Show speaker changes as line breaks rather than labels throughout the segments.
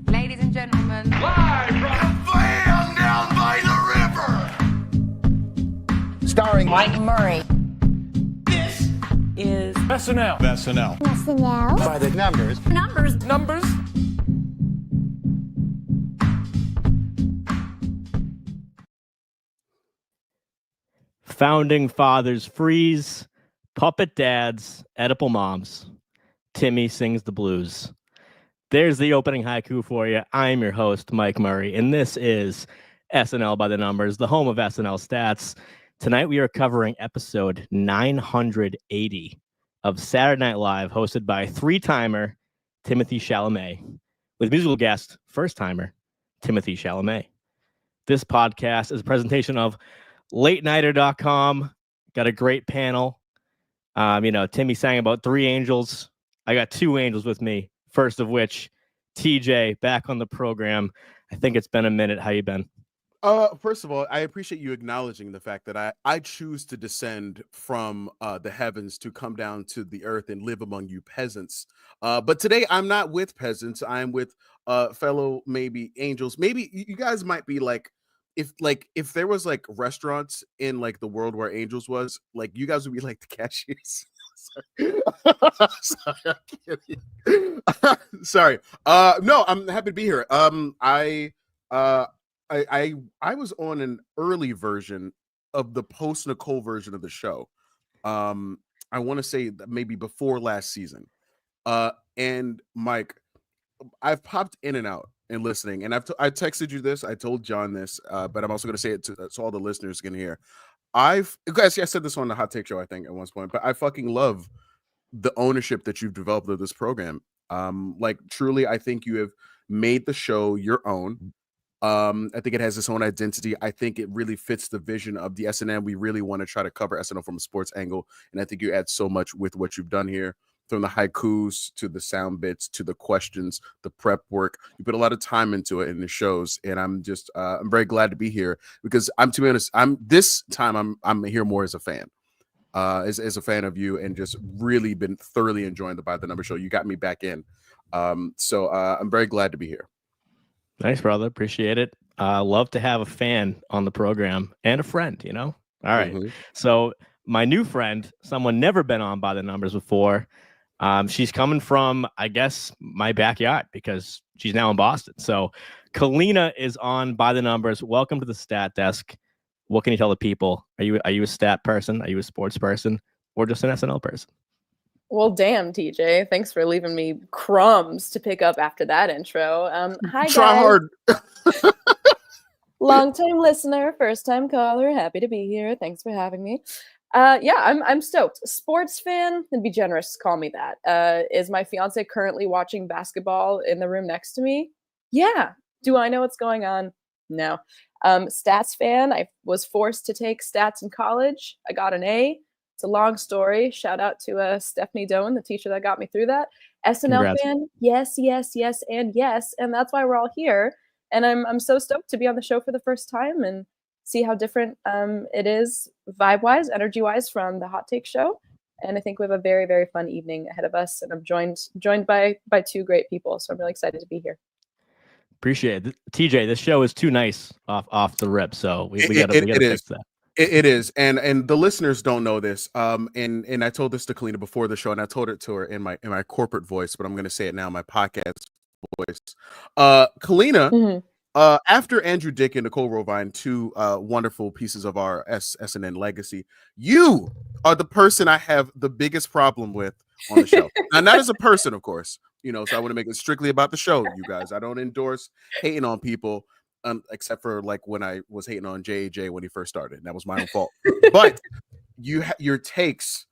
Ladies and gentlemen,
Live from the van down by the river.
Starring Mike
Murray.
This
Is
SNL.
SNL
By The Numbers.
numbers.
Founding fathers freeze, puppet dads, Oedipal moms. Timmy sings the blues. There's the opening haiku for you. I'm your host, Mike Murray, and this is SNL By The Numbers, the home of SNL stats. Tonight we are covering episode 980 of Saturday Night Live, hosted by three-timer Timothée Chalamet, with musical guest, first-timer Timothée Chalamet. This podcast is a presentation of LateNighter.com. Got a great panel. Timmy sang about three angels. I got two angels with me. First of which, TJ, back on the program. I think it's been a minute. How you been?
First of all, I appreciate you acknowledging the fact that I choose to descend from the heavens to come down to the earth and live among you peasants. But today I'm not with peasants. I'm with fellow maybe angels. Maybe you guys might be like, if there was like restaurants in like the world where angels was, like you guys would be like the cashiers. Sorry. I'm kidding. Sorry. No, I'm happy to be here. I was on an early version of the post Nicole version of the show. I want to say that maybe before last season. And Mike, I've popped in and out and listening, and I texted you this. I told John this, but I'm also going to say it so all the listeners can hear. I said this on the Hot Take Show, I think, at one point, but I fucking love the ownership that you've developed of this program. Like truly, I think you have made the show your own. I think it has its own identity. I think it really fits the vision of the SNL. We really want to try to cover SNL from a sports angle, and I think you add so much with what you've done here, from the haikus to the sound bits to the questions, the prep work. You put a lot of time into it in the shows, and I'm just I'm very glad to be here because to be honest, I'm here more as a fan. As a fan of you, and just really been thoroughly enjoying the By the Numbers show. You got me back in. So I'm very glad to be here.
Thanks, brother. Appreciate it. Love to have a fan on the program and a friend, All right.
Mm-hmm.
So my new friend, someone never been on By the Numbers before. She's coming from, I guess, my backyard because she's now in Boston. So Kaleena is on By the Numbers. Welcome to the Stat Desk. What can you tell the people? Are you a stat person? Are you a sports person? Or just an SNL person?
Well, damn, TJ. Thanks for leaving me crumbs to pick up after that intro. Hi, guys.
Try hard.
Long-time listener, first-time caller. Happy to be here. Thanks for having me. I'm stoked. Sports fan, and be generous to call me that. Is my fiance currently watching basketball in the room next to me? Yeah. Do I know what's going on? No. Stats fan. I was forced to take stats in college. I got an A. It's a long story. Shout out to Stephanie Doan, the teacher that got me through that. SNL
Congrats.
fan. Yes, and yes. And that's why we're all here. And I'm so stoked to be on the show for the first time and see how different it is vibe-wise, energy-wise from the Hot Take Show. And I think we have a very, very fun evening ahead of us. And I'm joined by two great people. So I'm really excited to be here.
Appreciate it. TJ, this show is too nice off the rip. So we gotta fix that.
It is, and the listeners don't know this. And I told this to Kaleena before the show, and I told it to her in my corporate voice, but I'm going to say it now in my podcast voice. Kaleena, after Andrew Dick and Nicole Rovine, two wonderful pieces of our SNN legacy, you are the person I have the biggest problem with on the show. Now, not as a person, of course, so I want to make it strictly about the show, you guys. I don't endorse hating on people. Except for like when I was hating on JJ when he first started, and that was my own fault. But your takes,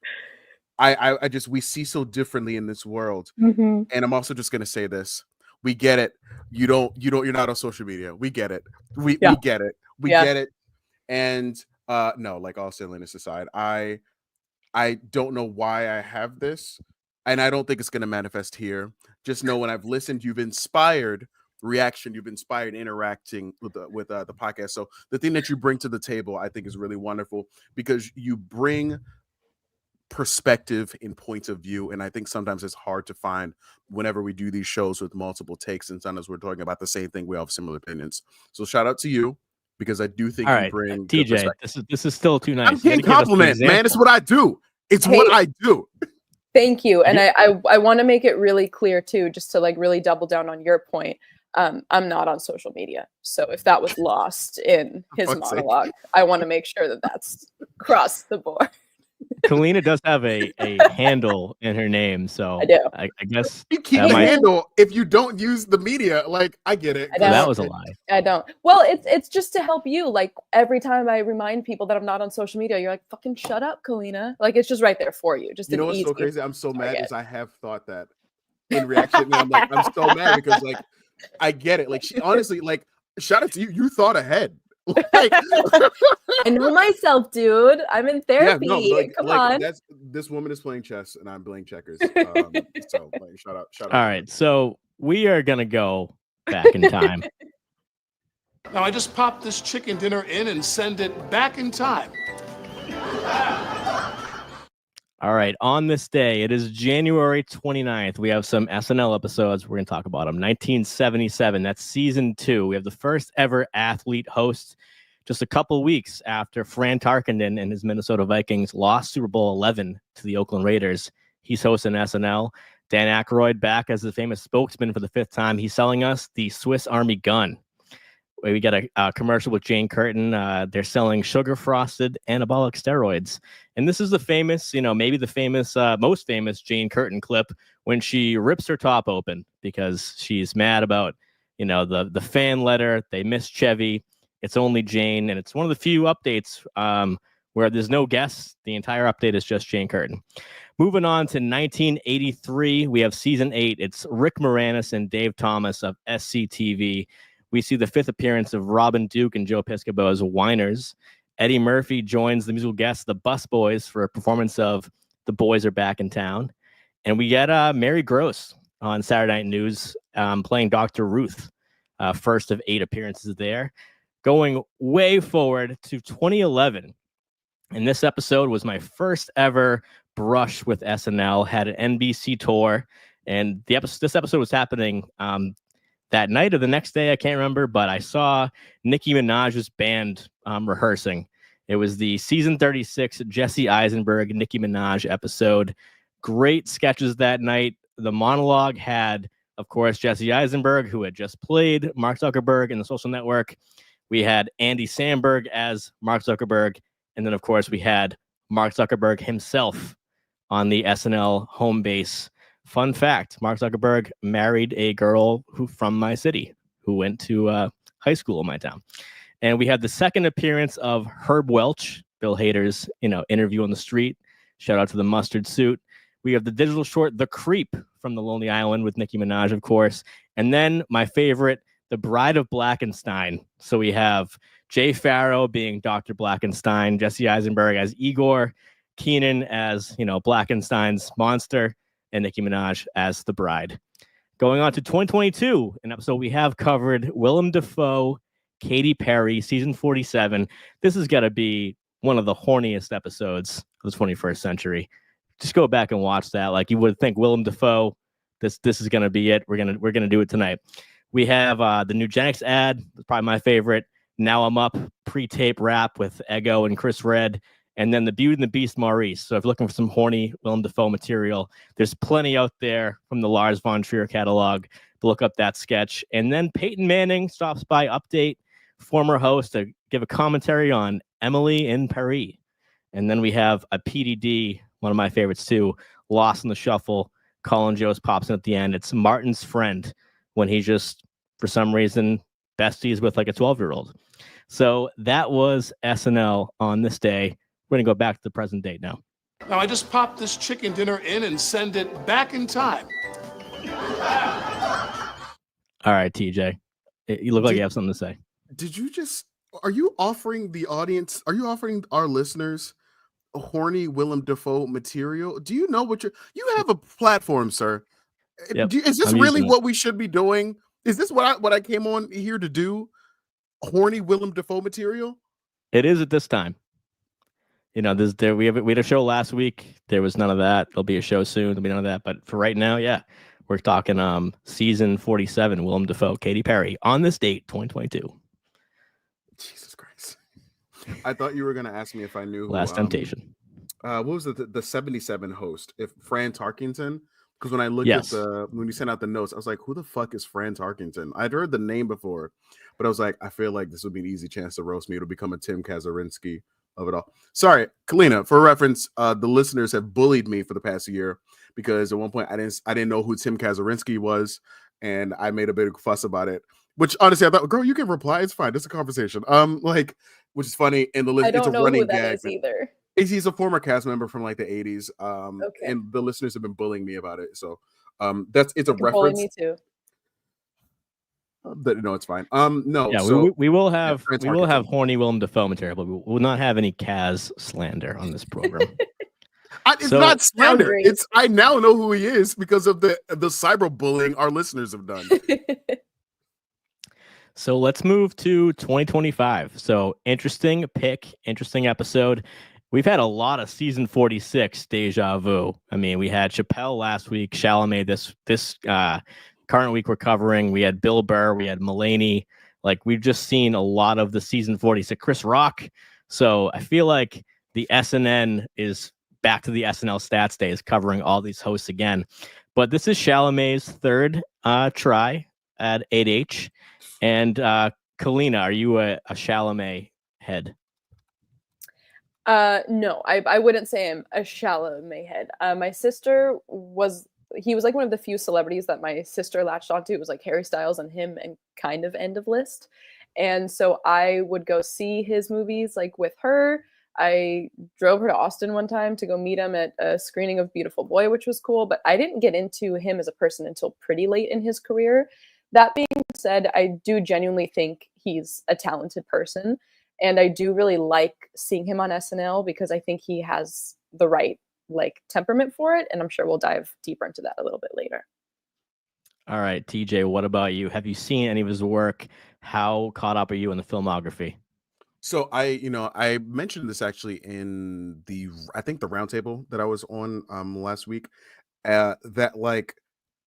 we see so differently in this world.
Mm-hmm.
And I'm also just gonna say this: we get it. You're not on social media. We get it. We get it. We get it. And no, like all silliness aside, I don't know why I have this, and I don't think it's gonna manifest here. Just know when I've listened, you've inspired reaction, you've inspired interacting with the podcast. So the thing that you bring to the table, I think, is really wonderful because you bring perspective and points of view. And I think sometimes it's hard to find whenever we do these shows with multiple takes, and sometimes we're talking about the same thing. We all have similar opinions. So shout out to you, because I do think
All
you
right,
bring good
TJ,
perspective.
this is still too nice.
I'm getting compliment, man. It's what I do. It's what I do.
Thank you. And I want to make it really clear too, just to like really double down on your point. I'm not on social media. So if that was lost in his monologue, I want to make sure that that's across the board.
Kaleena does have a handle in her name, so
I do.
I guess
You keep handle if you don't use the media. Like, I get it.
That was a lie.
I don't. Well, it's just to help you. Like, every time I remind people that I'm not on social media, you're like, fucking shut up, Kaleena. Like, it's just right there for you. Just,
you know what's so crazy? I'm so mad is I have thought that in reaction. And I'm like, I'm so mad because like I get it. Like, she honestly, like, shout out to you. You thought ahead. Like,
I know myself, dude. I'm in therapy.
Yeah, no, like,
Come on.
This woman is playing chess and I'm playing checkers. So like, shout out.
All right, so we are gonna go back in time.
Now I just pop this chicken dinner in and send it back in time.
All right, on this day, it is January 29th. We have some SNL episodes. We're going to talk about them. 1977, that's season 2. We have the first ever athlete host just a couple weeks after Fran Tarkenton and his Minnesota Vikings lost Super Bowl 11 to the Oakland Raiders. He's hosting SNL. Dan Aykroyd back as the famous spokesman for the 5th time. He's selling us the Swiss Army gun. We got a commercial with Jane Curtin. They're selling sugar frosted anabolic steroids. And this is the famous, maybe the famous, most famous Jane Curtin clip when she rips her top open because she's mad about, the fan letter. They miss Chevy. It's only Jane. And it's one of the few updates where there's no guests. The entire update is just Jane Curtin. Moving on to 1983, we have season 8. It's Rick Moranis and Dave Thomas of SCTV. We see the 5th appearance of Robin Duke and Joe Piscopo as whiners. Eddie Murphy joins the musical guests, the Bus Boys, for a performance of The Boys Are Back in Town. And we get Mary Gross on Saturday Night News playing Dr. Ruth, first of 8 appearances there. Going way forward to 2011. And this episode was my first ever brush with SNL, had an NBC tour. And this episode was happening that night or the next day, I can't remember, but I saw Nicki Minaj's band rehearsing. It was the season 36 Jesse Eisenberg, Nicki Minaj episode. Great sketches that night. The monologue had, of course, Jesse Eisenberg, who had just played Mark Zuckerberg in The Social Network. We had Andy Samberg as Mark Zuckerberg. And then, of course, we had Mark Zuckerberg himself on the SNL home base. Fun fact, Mark Zuckerberg married a girl from my city who went to high school in my town. And we had the second appearance of Herb Welch, Bill Hader's, interview on the street. Shout out to the mustard suit. We have the digital short, The Creep, from The Lonely Island with Nicki Minaj, of course. And then my favorite, The Bride of Blackenstein. So we have Jay Farrow being Dr. Blackenstein, Jesse Eisenberg as Igor, Keenan as, Blackenstein's monster, and Nicki Minaj as the bride. Going on to 2022, an episode we have covered, Willem Dafoe, Katy Perry, season 47. This has got to be one of the horniest episodes of the 21st century. Just go back and watch that. Like, you would think Willem Dafoe, this is going to be it. We're gonna do it tonight. We have the Nugenics ad, probably my favorite. Now I'm Up, pre-tape rap with Ego and Chris Redd. And then the Beauty and the Beast, Maurice. So if you're looking for some horny Willem Dafoe material, there's plenty out there from the Lars von Trier catalog to look up that sketch. And then Peyton Manning stops by, update former host, to give a commentary on Emily in Paris. And then we have a PDD, one of my favorites too, Lost in the Shuffle. Colin Jost pops in at the end. It's Martin's friend when he just, for some reason, besties with like a 12-year-old. So that was SNL on this day. We're going to go back to the present date now.
Now I just pop this chicken dinner in and send it back in time.
All right, TJ. You look like you have something to say.
Are you offering the audience, are you offering our listeners a horny Willem Dafoe material? Do you know you have a platform, sir?
Yep,
Is this really what we should be doing? Is this what I came on here to do? Horny Willem Dafoe material?
It is at this time. we had a show last week. There was none of that. There'll be a show soon. There'll be none of that. But for right now, yeah, we're talking season 47. Willem Dafoe, Katy Perry on this date, 2022.
Jesus Christ! I thought you were gonna ask me if I knew
Last Temptation.
What was the 77 host? If Fran Tarkington? Because when I looked
Yes.
at when you sent out the notes, I was like, who the fuck is Fran Tarkington? I'd heard the name before, but I was like, I feel like this would be an easy chance to roast me. It'll become a Tim Kazurinsky of it all. Sorry, Kaleena, for reference, the listeners have bullied me for the past year because at one point I didn't know who Tim Kazurinsky was, and I made a big fuss about it. Which honestly, I thought, girl, you can reply. It's fine. It's a conversation. Which is funny. And the
I
it's a
don't know
running
who that
gag.
is either.
He's a former cast member from like the 80s.
Okay.
And the listeners have been bullying me about it. So it's a
You can bully
reference.
me too.
No, it's fine. No,
Yeah,
so
we will have
Fran
we will have
Tarkington.
horny Willem Dafoe material, but we will not have any Kaz slander on this program.
It's
So-
not slander.
Boundaries.
It's I now know who he is because of the cyberbullying our listeners have done.
So let's move to 2025. So interesting pick, interesting episode. We've had a lot of season 46 deja vu. I mean, we had Chappelle last week, Chalamet this current week we're covering. We had Bill Burr, we had Mulaney. Like we've just seen a lot of the season 46. Chris Rock. So I feel like the SNN is back to the SNL stats days, covering all these hosts again. But this is Chalamet's third try at 8H. And Kaleena, are you a Chalamet head?
No, I wouldn't say I'm a Chalamet head. My sister was like one of the few celebrities that my sister latched onto. It was like Harry Styles and him and kind of End of List. And so I would go see his movies like with her. I drove her to Austin one time to go meet him at a screening of Beautiful Boy, which was cool, but I didn't get into him as a person until pretty late in his career. That being said, I do genuinely think he's a talented person. And I do really like seeing him on SNL because I think he has the right like temperament for it. And I'm sure we'll dive deeper into that a little bit later.
All right, TJ, what about you? Have you seen any of his work? How caught up are you in the filmography?
So I mentioned this actually in I think the roundtable that I was on last week. That like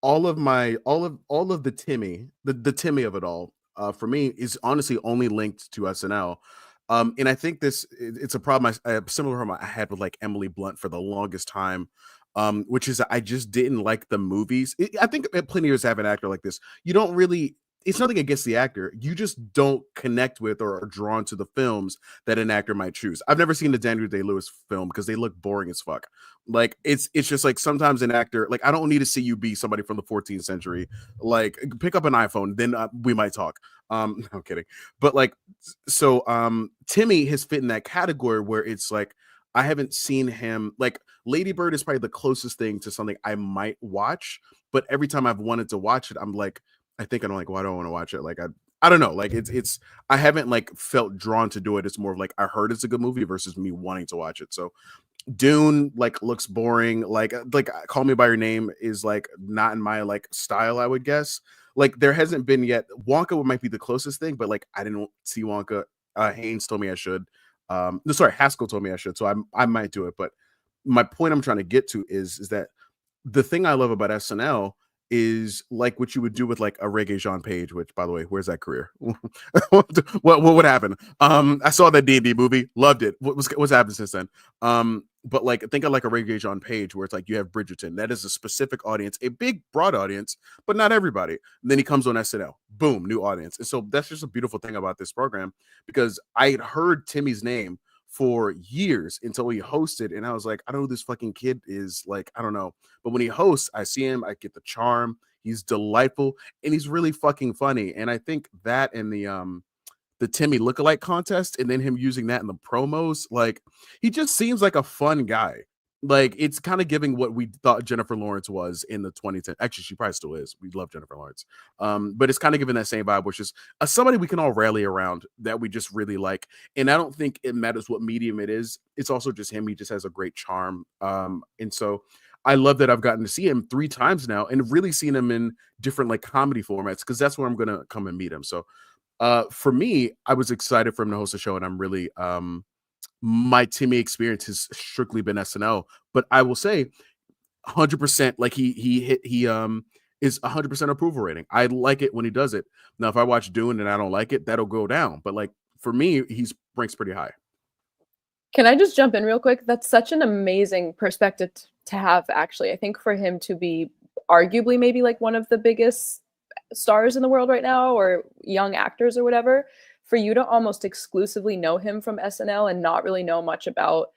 all of the Timmy, the Timmy of it all, for me is honestly only linked to SNL. And I think it's a problem a similar problem I had with like Emily Blunt for the longest time. Which is I just didn't like the movies. I think plenty of us have an actor like this. You don't really. It's nothing against the actor. You just don't connect with or are drawn to the films that an actor might choose. I've never seen the Daniel Day-Lewis film because they look boring as fuck. Like it's just like sometimes an actor, like I don't need to see you be somebody from the 14th century. Like pick up an iPhone, then we might talk. No, I'm kidding. But like, so Timmy has fit in that category where it's like I haven't seen him. Like Lady Bird is probably the closest thing to something I might watch. But every time I've wanted to watch it, I'm like, I think I'm like, why do I want to watch it? Like I don't know. Like it's I haven't like felt drawn to do it. It's more of like I heard it's a good movie versus me wanting to watch it. So Dune like looks boring. Like Call Me by Your Name is like not in my like style, I would guess. Like there hasn't been yet. Wonka might be the closest thing, but like I didn't see Wonka. Haynes told me I should. No, sorry, Haskell told me I should. So I might do it. But my point I'm trying to get to is that the thing I love about SNL is like what you would do with like a Reggae Jean Page, which by the way, where's that career? what happened? I saw that D&D movie, loved it. What's happened since then? But like think of like a Reggae Jean Page where it's like you have Bridgerton. That is a specific audience, a big broad audience, but not everybody. And then he comes on SNL, boom, new audience. And so that's just a beautiful thing about this program because I had heard Timmy's name for years until he hosted, and I was like, I don't know who this fucking kid is. Like, I don't know. But when he hosts, I see him, I get the charm. He's delightful, and he's really fucking funny. And I think that and the Timmy lookalike contest, and then him using that in the promos, like he just seems like a fun guy. Like it's kind of giving what we thought Jennifer Lawrence was in the 2010. Actually, she probably still is. We love Jennifer Lawrence. But it's kind of giving that same vibe, which is somebody we can all rally around that we just really like. And I don't think it matters what medium it is. It's also just him. He just has a great charm. And so I love that I've gotten to see him 3 times now and really seen him in different like comedy formats because that's where I'm gonna come and meet him. So for me, I was excited for him to host a show, and I'm really my Timmy experience has strictly been SNL. But I will say, 100%, like he is 100% approval rating. I like it when he does it. Now, if I watch Dune and I don't like it, that'll go down. But like for me, he's ranks pretty high.
Can I just jump in real quick? That's such an amazing perspective to have, actually. I think for him to be arguably maybe like one of the biggest stars in the world right now, or young actors or whatever, for you to almost exclusively know him from SNL and not really know much about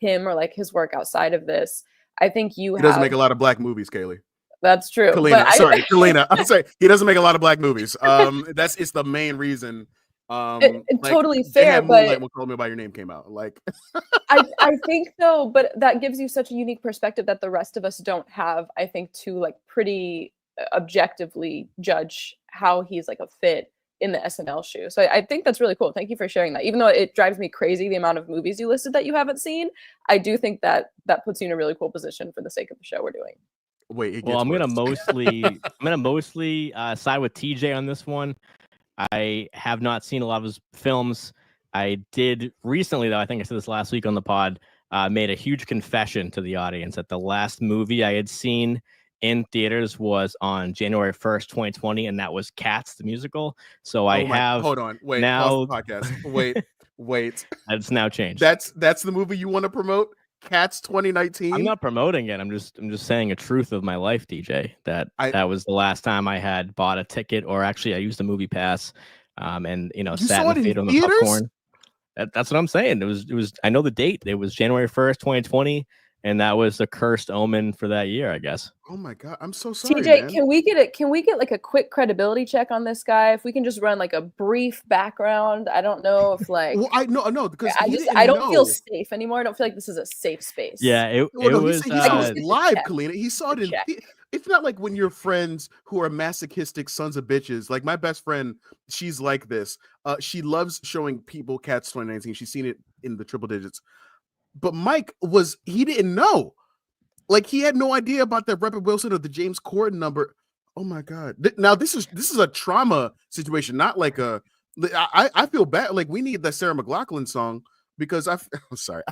him or like his work outside of this. I think
He doesn't make a lot of black movies, Kaylee.
That's true.
Kaleena, Kaleena. I'm sorry. He doesn't make a lot of black movies. It's the main reason. Like,
totally fair,
but when Call Me by Your Name came out, like
I think so, but that gives you such a unique perspective that the rest of us don't have. I think to like pretty objectively judge how he's like a fit in the SNL shoe. So I think that's really cool. Thank you for sharing that. Even though it drives me crazy the amount of movies you listed that you haven't seen, I do think that puts you in a really cool position for the sake of the show we're doing.
Wait,
well, I'm gonna mostly side with TJ on this one. I have not seen a lot of his films. I did recently, though, I think I said this last week on the pod, made a huge confession to the audience that the last movie I had seen in theaters was on January 1st, 2020, and that was Cats, the musical. So
hold on, wait,
now
pause the podcast. Wait.
It's now changed.
That's the movie you want to promote? Cats 2019.
I'm not promoting it. I'm just saying a truth of my life, DJ. That was the last time I had bought a ticket, or actually I used a movie pass, and sat in the theater on the popcorn. That's what I'm saying. It was. I know the date. It was January 1st, 2020, and that was the cursed omen for that year, I guess.
Oh my God, I'm so sorry.
TJ,
man.
can we get like a quick credibility check on this guy? If we can just run like a brief background. I don't know if like
no, because
I don't feel safe anymore. I don't feel like this is a safe space.
Yeah, it was.
He saw it live, Kaleena. He saw it in. It's not like when your friends who are masochistic sons of bitches. Like my best friend, she's like this. She loves showing people Cats 2019. She's seen it in the triple digits. But Mike he didn't know. Like he had no idea about the Rebel Wilson or the James Corden number. Oh my God! Now this is a trauma situation, not like a. I feel bad. Like we need that Sarah McLachlan song because I'm sorry.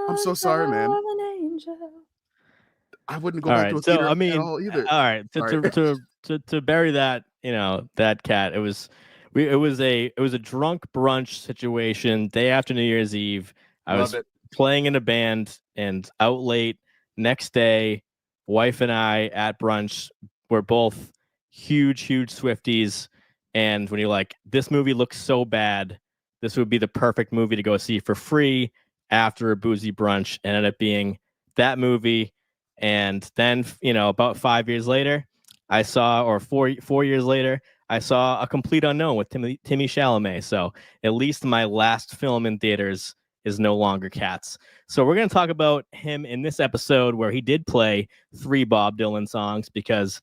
I'm so sorry, man. I wouldn't go back to a theater at all either.
All right, to bury that, that cat. It was a drunk brunch situation day after New Year's Eve. I was playing in a band and out late. Next day, wife and I at brunch were both huge Swifties. And when you're like, this movie looks so bad, this would be the perfect movie to go see for free after a boozy brunch, and ended up being that movie. And then, about 5 years later, I saw, or four years later, I saw A Complete Unknown with Timmy Chalamet. So at least my last film in theaters is no longer Cats. So we're going to talk about him in this episode where he did play 3 Bob Dylan songs, because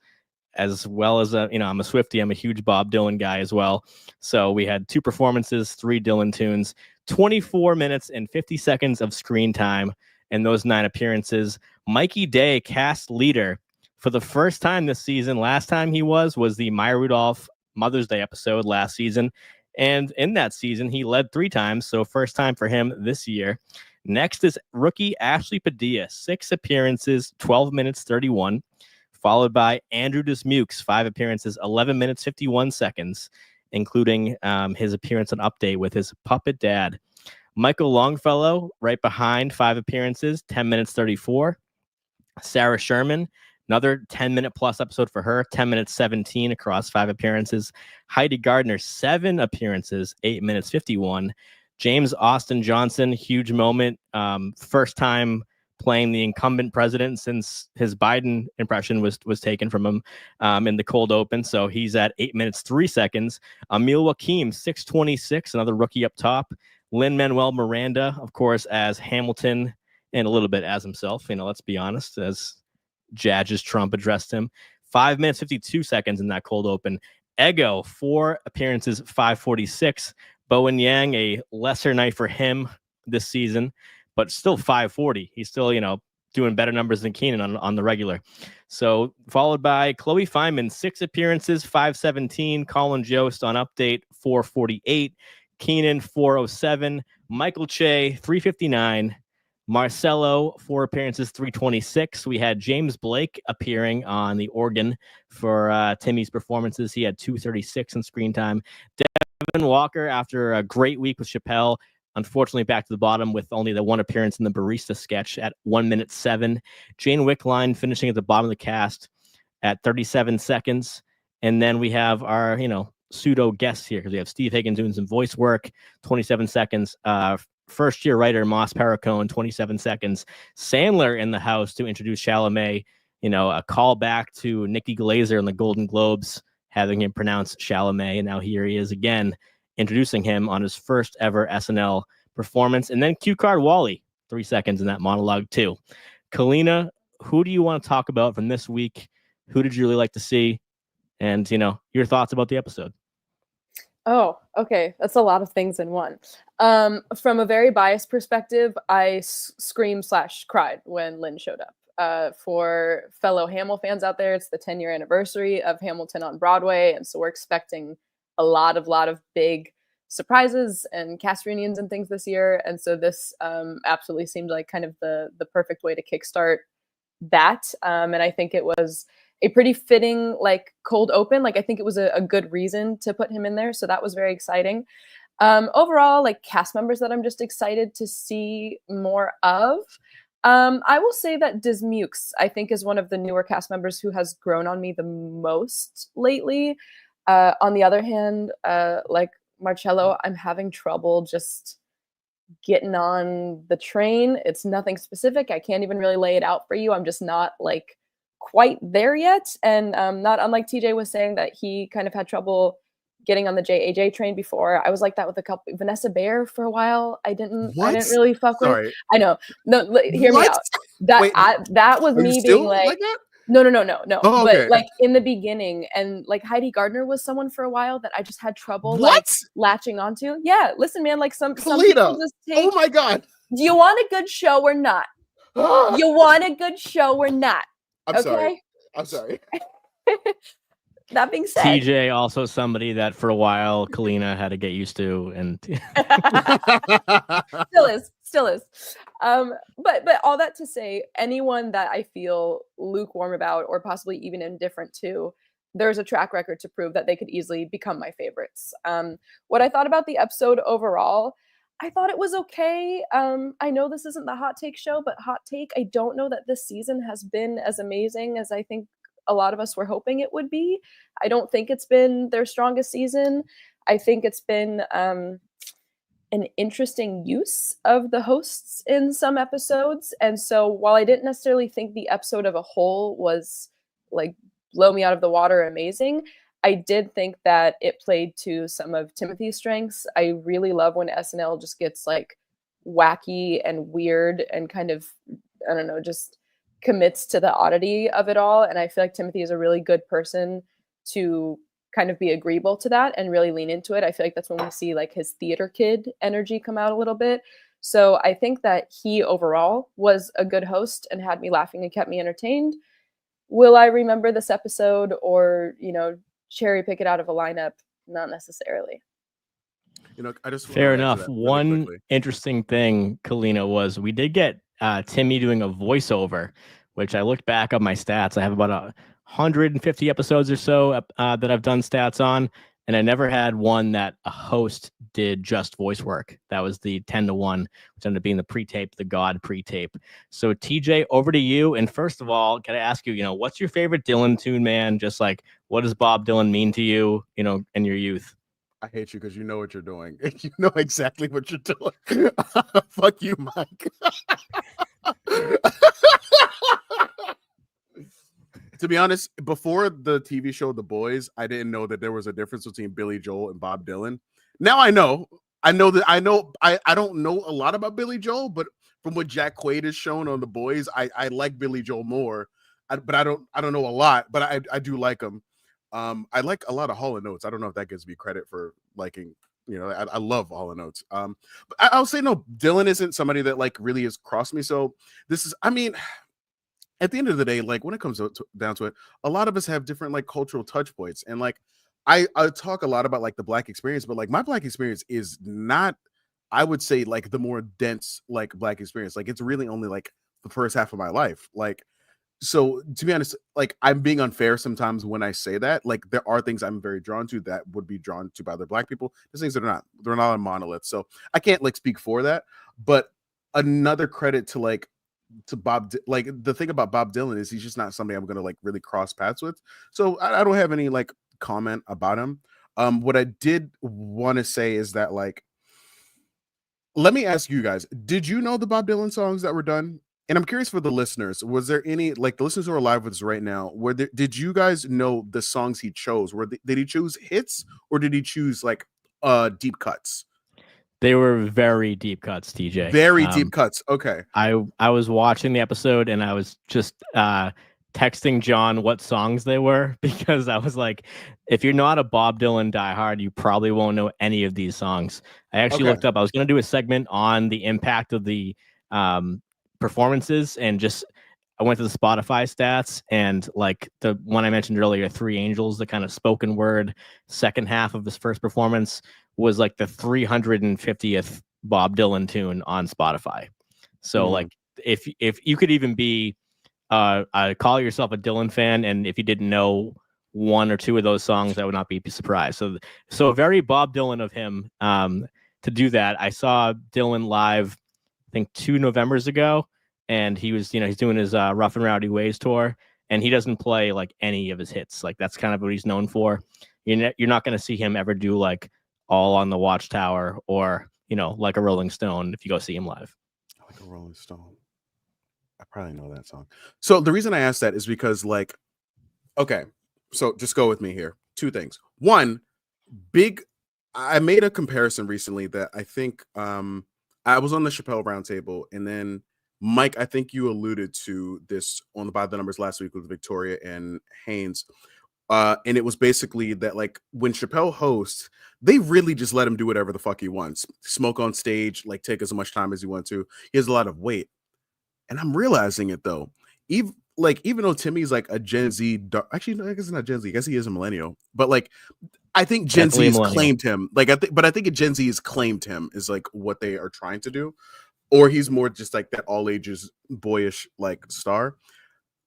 as well as I'm a Swiftie, I'm a huge Bob Dylan guy as well. So we had 2 performances, 3 Dylan tunes, 24 minutes and 50 seconds of screen time in those 9 appearances. Mikey Day, cast leader for the first time this season. Last time he was the Maya Rudolph Mother's Day episode last season. And in that season, he led 3 times, so first time for him this year. Next is rookie Ashley Padilla, 6 appearances, 12 minutes, 31, followed by Andrew Dismukes, 5 appearances, 11 minutes, 51 seconds, including his appearance on Update with his puppet dad. Michael Longfellow, right behind, 5 appearances, 10 minutes, 34. Sarah Sherman, another 10-minute plus episode for her, 10 minutes 17 across 5 appearances. Heidi Gardner, 7 appearances, 8 minutes 51. James Austin Johnson, huge moment. First time playing the incumbent president since his Biden impression was taken from him in the cold open. So he's at 8 minutes 3 seconds. Emil Wakim, 6:26, another rookie up top. Lin-Manuel Miranda, of course, as Hamilton and a little bit as himself. Let's be honest, as Judge's Trump addressed him. 5 minutes, 52 seconds in that cold open. Ego, 4 appearances, 5:46. Bowen Yang, a lesser night for him this season, but still 5:40. He's still, doing better numbers than Keenan on the regular. So followed by Chloe Feynman, 6 appearances, 5:17. Colin Jost on Update, 4:48. Keenan 407, Michael Che 359, Marcelo 4 appearances 326. We had James Blake appearing on the organ for Timmy's performances. He had 236 in screen time. Devin Walker, after a great week with Chappelle, unfortunately back to the bottom with only the 1 appearance in the barista sketch at 1 minute 7. Jane Wickline finishing at the bottom of the cast at 37 seconds. And then we have our, pseudo guests here because we have Steve Higgins doing some voice work, 27 seconds. First year writer Moss Paracone, 27 seconds. Sandler in the house to introduce Chalamet, a call back to Nikki Glaser in the Golden Globes, having him pronounce Chalamet. And now here he is again, introducing him on his first ever SNL performance. And then Cue Card Wally, 3 seconds in that monologue too. Kaleena, who do you want to talk about from this week? Who did you really like to see? And, your thoughts about the episode.
Oh, okay. That's a lot of things in one. From a very biased perspective, I screamed/cried when Lynn showed up. For fellow Hamill fans out there, it's the 10-year anniversary of Hamilton on Broadway. And so we're expecting a lot of big surprises and cast reunions and things this year. And so this absolutely seemed like kind of the perfect way to kickstart that. And I think it was a pretty fitting, cold open. I think it was a good reason to put him in there. So that was very exciting. Overall, cast members that I'm just excited to see more of. I will say that Dismukes, I think, is one of the newer cast members who has grown on me the most lately. On the other hand, Marcello, I'm having trouble just getting on the train. It's nothing specific. I can't even really lay it out for you. I'm just not quite there yet. And not unlike TJ was saying that he kind of had trouble getting on the JAJ train before. I was like that with Vanessa Bayer for a while. I didn't really fuck with. I know. No, hear me out. That was me being like no.
Oh, okay.
But in the beginning, and Heidi Gardner was someone for a while that I just had trouble latching onto. Yeah, listen, man, some people just take.
Oh my God.
Do you want a good show or not? You want a good show or not?
I'm sorry.
That being said,
TJ also somebody that for a while Kaleena had to get used to, and
still is. But all that to say, anyone that I feel lukewarm about or possibly even indifferent to, there's a track record to prove that they could easily become my favorites. What I thought about the episode overall, I thought it was okay. I know this isn't the hot take show, but hot take, I don't know that this season has been as amazing as I think a lot of us were hoping it would be. I don't think it's been their strongest season. I think it's been an interesting use of the hosts in some episodes. And so while I didn't necessarily think the episode of a whole was blow me out of the water amazing, I did think that it played to some of Timothee's strengths. I really love when SNL just gets wacky and weird and kind of, I don't know, just commits to the oddity of it all. And I feel like Timothee is a really good person to kind of be agreeable to that and really lean into it. I feel like that's when we see his theater kid energy come out a little bit. So I think that he overall was a good host and had me laughing and kept me entertained. Will I remember this episode or, cherry pick it out of a lineup? Not necessarily.
I just
fair enough. One interesting thing, Kaleena, was we did get Timmy doing a voiceover, which I looked back on my stats. I have about 150 episodes or so that I've done stats on, and I never had one that a host did just voice work. That was the 10-1, which ended up being the pre-tape, the God pre-tape. So TJ, over to you. And first of all, can I ask you, what's your favorite Dylan tune, man? Just what does Bob Dylan mean to you, in your youth?
I hate you because you know what you're doing. You know exactly what you're doing. Fuck you, Mike. To be honest, before the TV show The Boys, I didn't know that there was a difference between Billy Joel and Bob Dylan. Now I know. I don't know a lot about Billy Joel, but from what Jack Quaid has shown on The Boys, I like Billy Joel more. But I don't know a lot, but I do like him. I like a lot of Hall & Oates. I don't know if that gives me credit for liking, I love Hall & Oates. But I'll say no, Dylan isn't somebody that really has crossed me. So this is, at the end of the day, when it comes down to it, a lot of us have different cultural touch points. And I talk a lot about like the Black experience, but like my Black experience is not, I would say, like the more dense like Black experience. Like it's really only like the first half of my life. Like, so to be honest, like I'm being unfair sometimes when I say that. Like there are things I'm very drawn to that would be drawn to by other Black people. There's things that are not. They're not a monolith. So I can't like speak for that. But another credit to like to like the thing about Bob Dylan is he's just not somebody I'm gonna like really cross paths with. So I don't have any like comment about him. What I did want to say is that like, let me ask you guys, did you know the Bob Dylan songs that were done? And I'm curious for the listeners, was there any, like the listeners who are live with us right now, did you guys know the songs he chose? Did he choose hits or did he choose like deep cuts?
They were very deep cuts, TJ.
Very deep cuts. Okay.
I was watching the episode and I was just texting John what songs they were, because I was like, if you're not a Bob Dylan diehard, you probably won't know any of these songs. I actually looked up, I was going to do a segment on the impact of the performances, and just I went to the Spotify stats, and like the one I mentioned earlier, Three Angels, the kind of spoken word second half of his first performance, was like the 350th Bob Dylan tune on Spotify. So like if you could even be call yourself a Dylan fan, and if you didn't know one or two of those songs, I would not be surprised. So very Bob Dylan of him to do that. I saw Dylan live, I think 2 Novembers ago, and he was, he's doing his Rough and Rowdy Ways tour, and he doesn't play like any of his hits. Like that's kind of what he's known for. You're not going to see him ever do like All on the Watchtower or, like a Rolling Stone if you go see him live.
Like a Rolling Stone. I probably know that song. So the reason I asked that is because like, okay, so just go with me here. 2 things. One, I made a comparison recently that I think I was on the Chappelle Roundtable, and then Mike, I think you alluded to this on the By the Numbers last week with Victoria and Haynes. And it was basically that like when Chappelle hosts, they really just let him do whatever the fuck he wants. Smoke on stage, like take as much time as he wants to. He has a lot of weight. And I'm realizing it though. Even though Timmy's like a Gen Z, actually, no, I guess it's not Gen Z. I guess he is a millennial. But like, I think Gen Z has claimed him. Like, I think Gen Z has claimed him is like what they are trying to do, or he's more just like that all ages boyish like star.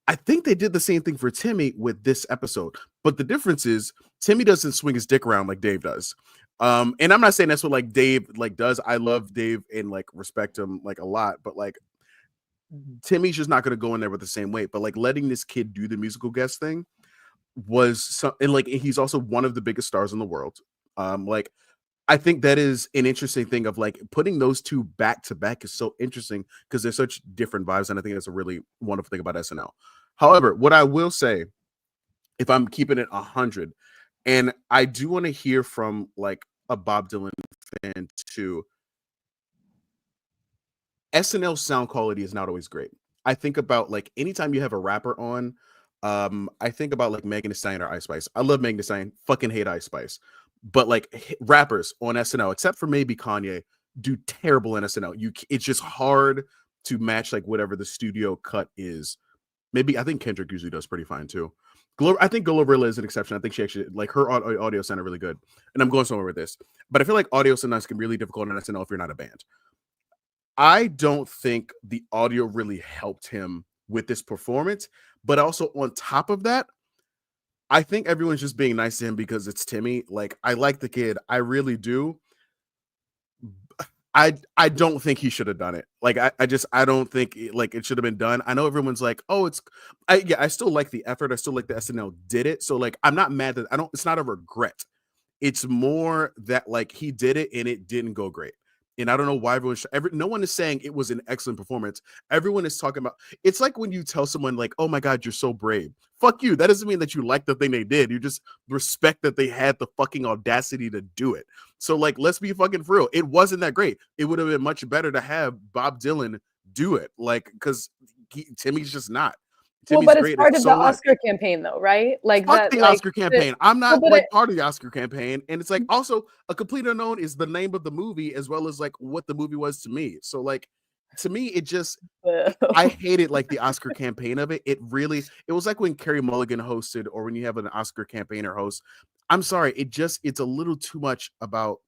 I think they did the same thing for Timmy with this episode, but the difference is Timmy doesn't swing his dick around like Dave does. And I'm not saying that's what like Dave like does. I love Dave and like respect him like a lot, but like Timmy's just not going to go in there with the same weight. But like letting this kid do the musical guest thing was and like he's also one of the biggest stars in the world. Like I think that is an interesting thing of like putting those two back to back is so interesting because they're such different vibes, and I think that's a really wonderful thing about SNL. However, what I will say, if I'm keeping it 100, and I do want to hear from like a Bob Dylan fan too. SNL sound quality is not always great. I think about like anytime you have a rapper on, I think about like Megan Thee Stallion or Ice Spice. I love Megan Thee Stallion, fucking hate Ice Spice. But like rappers on SNL, except for maybe Kanye, do terrible in SNL. It's just hard to match like whatever the studio cut is. Maybe I think Kendrick usually does pretty fine too. I think Glorilla is an exception. I think she actually like her audio sounded really good. And I'm going somewhere with this, but I feel like audio sometimes can be really difficult on SNL if you're not a band. I don't think the audio really helped him with this performance, but also on top of that, I think everyone's just being nice to him because it's Timmy. Like, I like the kid. I really do. I don't think he should have done it. Like, I don't think like it should have been done. I know everyone's like, oh, I still like the effort. I still like the SNL did it. So like, I'm not mad that it's not a regret. It's more that like he did it and it didn't go great. And I don't know why no one is saying it was an excellent performance. Everyone is talking about, it's like when you tell someone like, oh my God, you're so brave. Fuck you. That doesn't mean that you like the thing they did. You just respect that they had the fucking audacity to do it. So like, let's be fucking for real. It wasn't that great. It would have been much better to have Bob Dylan do it. Like, because Timmy's just not. Timmy's
but it's part of the Oscar campaign, though, right? Like
fuck the Oscar campaign. I'm not like part of the Oscar campaign, and it's like also A Complete Unknown is the name of the movie as well as like what the movie was to me. So like to me, it just I hated like the Oscar campaign of it. It was like when Carey Mulligan hosted, or when you have an Oscar campaigner host. I'm sorry, it's a little too much about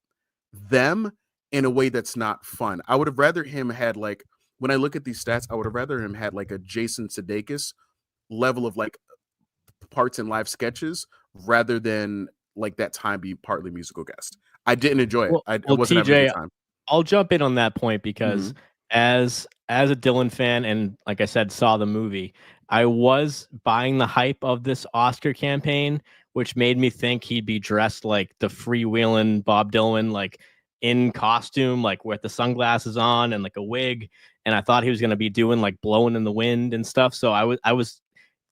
them in a way that's not fun. I would have rather him had like, when I look at these stats, I would have rather him had like a Jason Sudeikis level of like parts in live sketches rather than like that time be partly musical guest. I didn't enjoy it.
Well,
I
well,
wasn't having a
TJ,
good time.
I'll jump in on that point because as a Dylan fan, and like I said, saw the movie, I was buying the hype of this Oscar campaign, which made me think he'd be dressed like the freewheeling Bob Dylan, like in costume, like with the sunglasses on and like a wig. And I thought he was going to be doing like blowing in the wind and stuff. So I was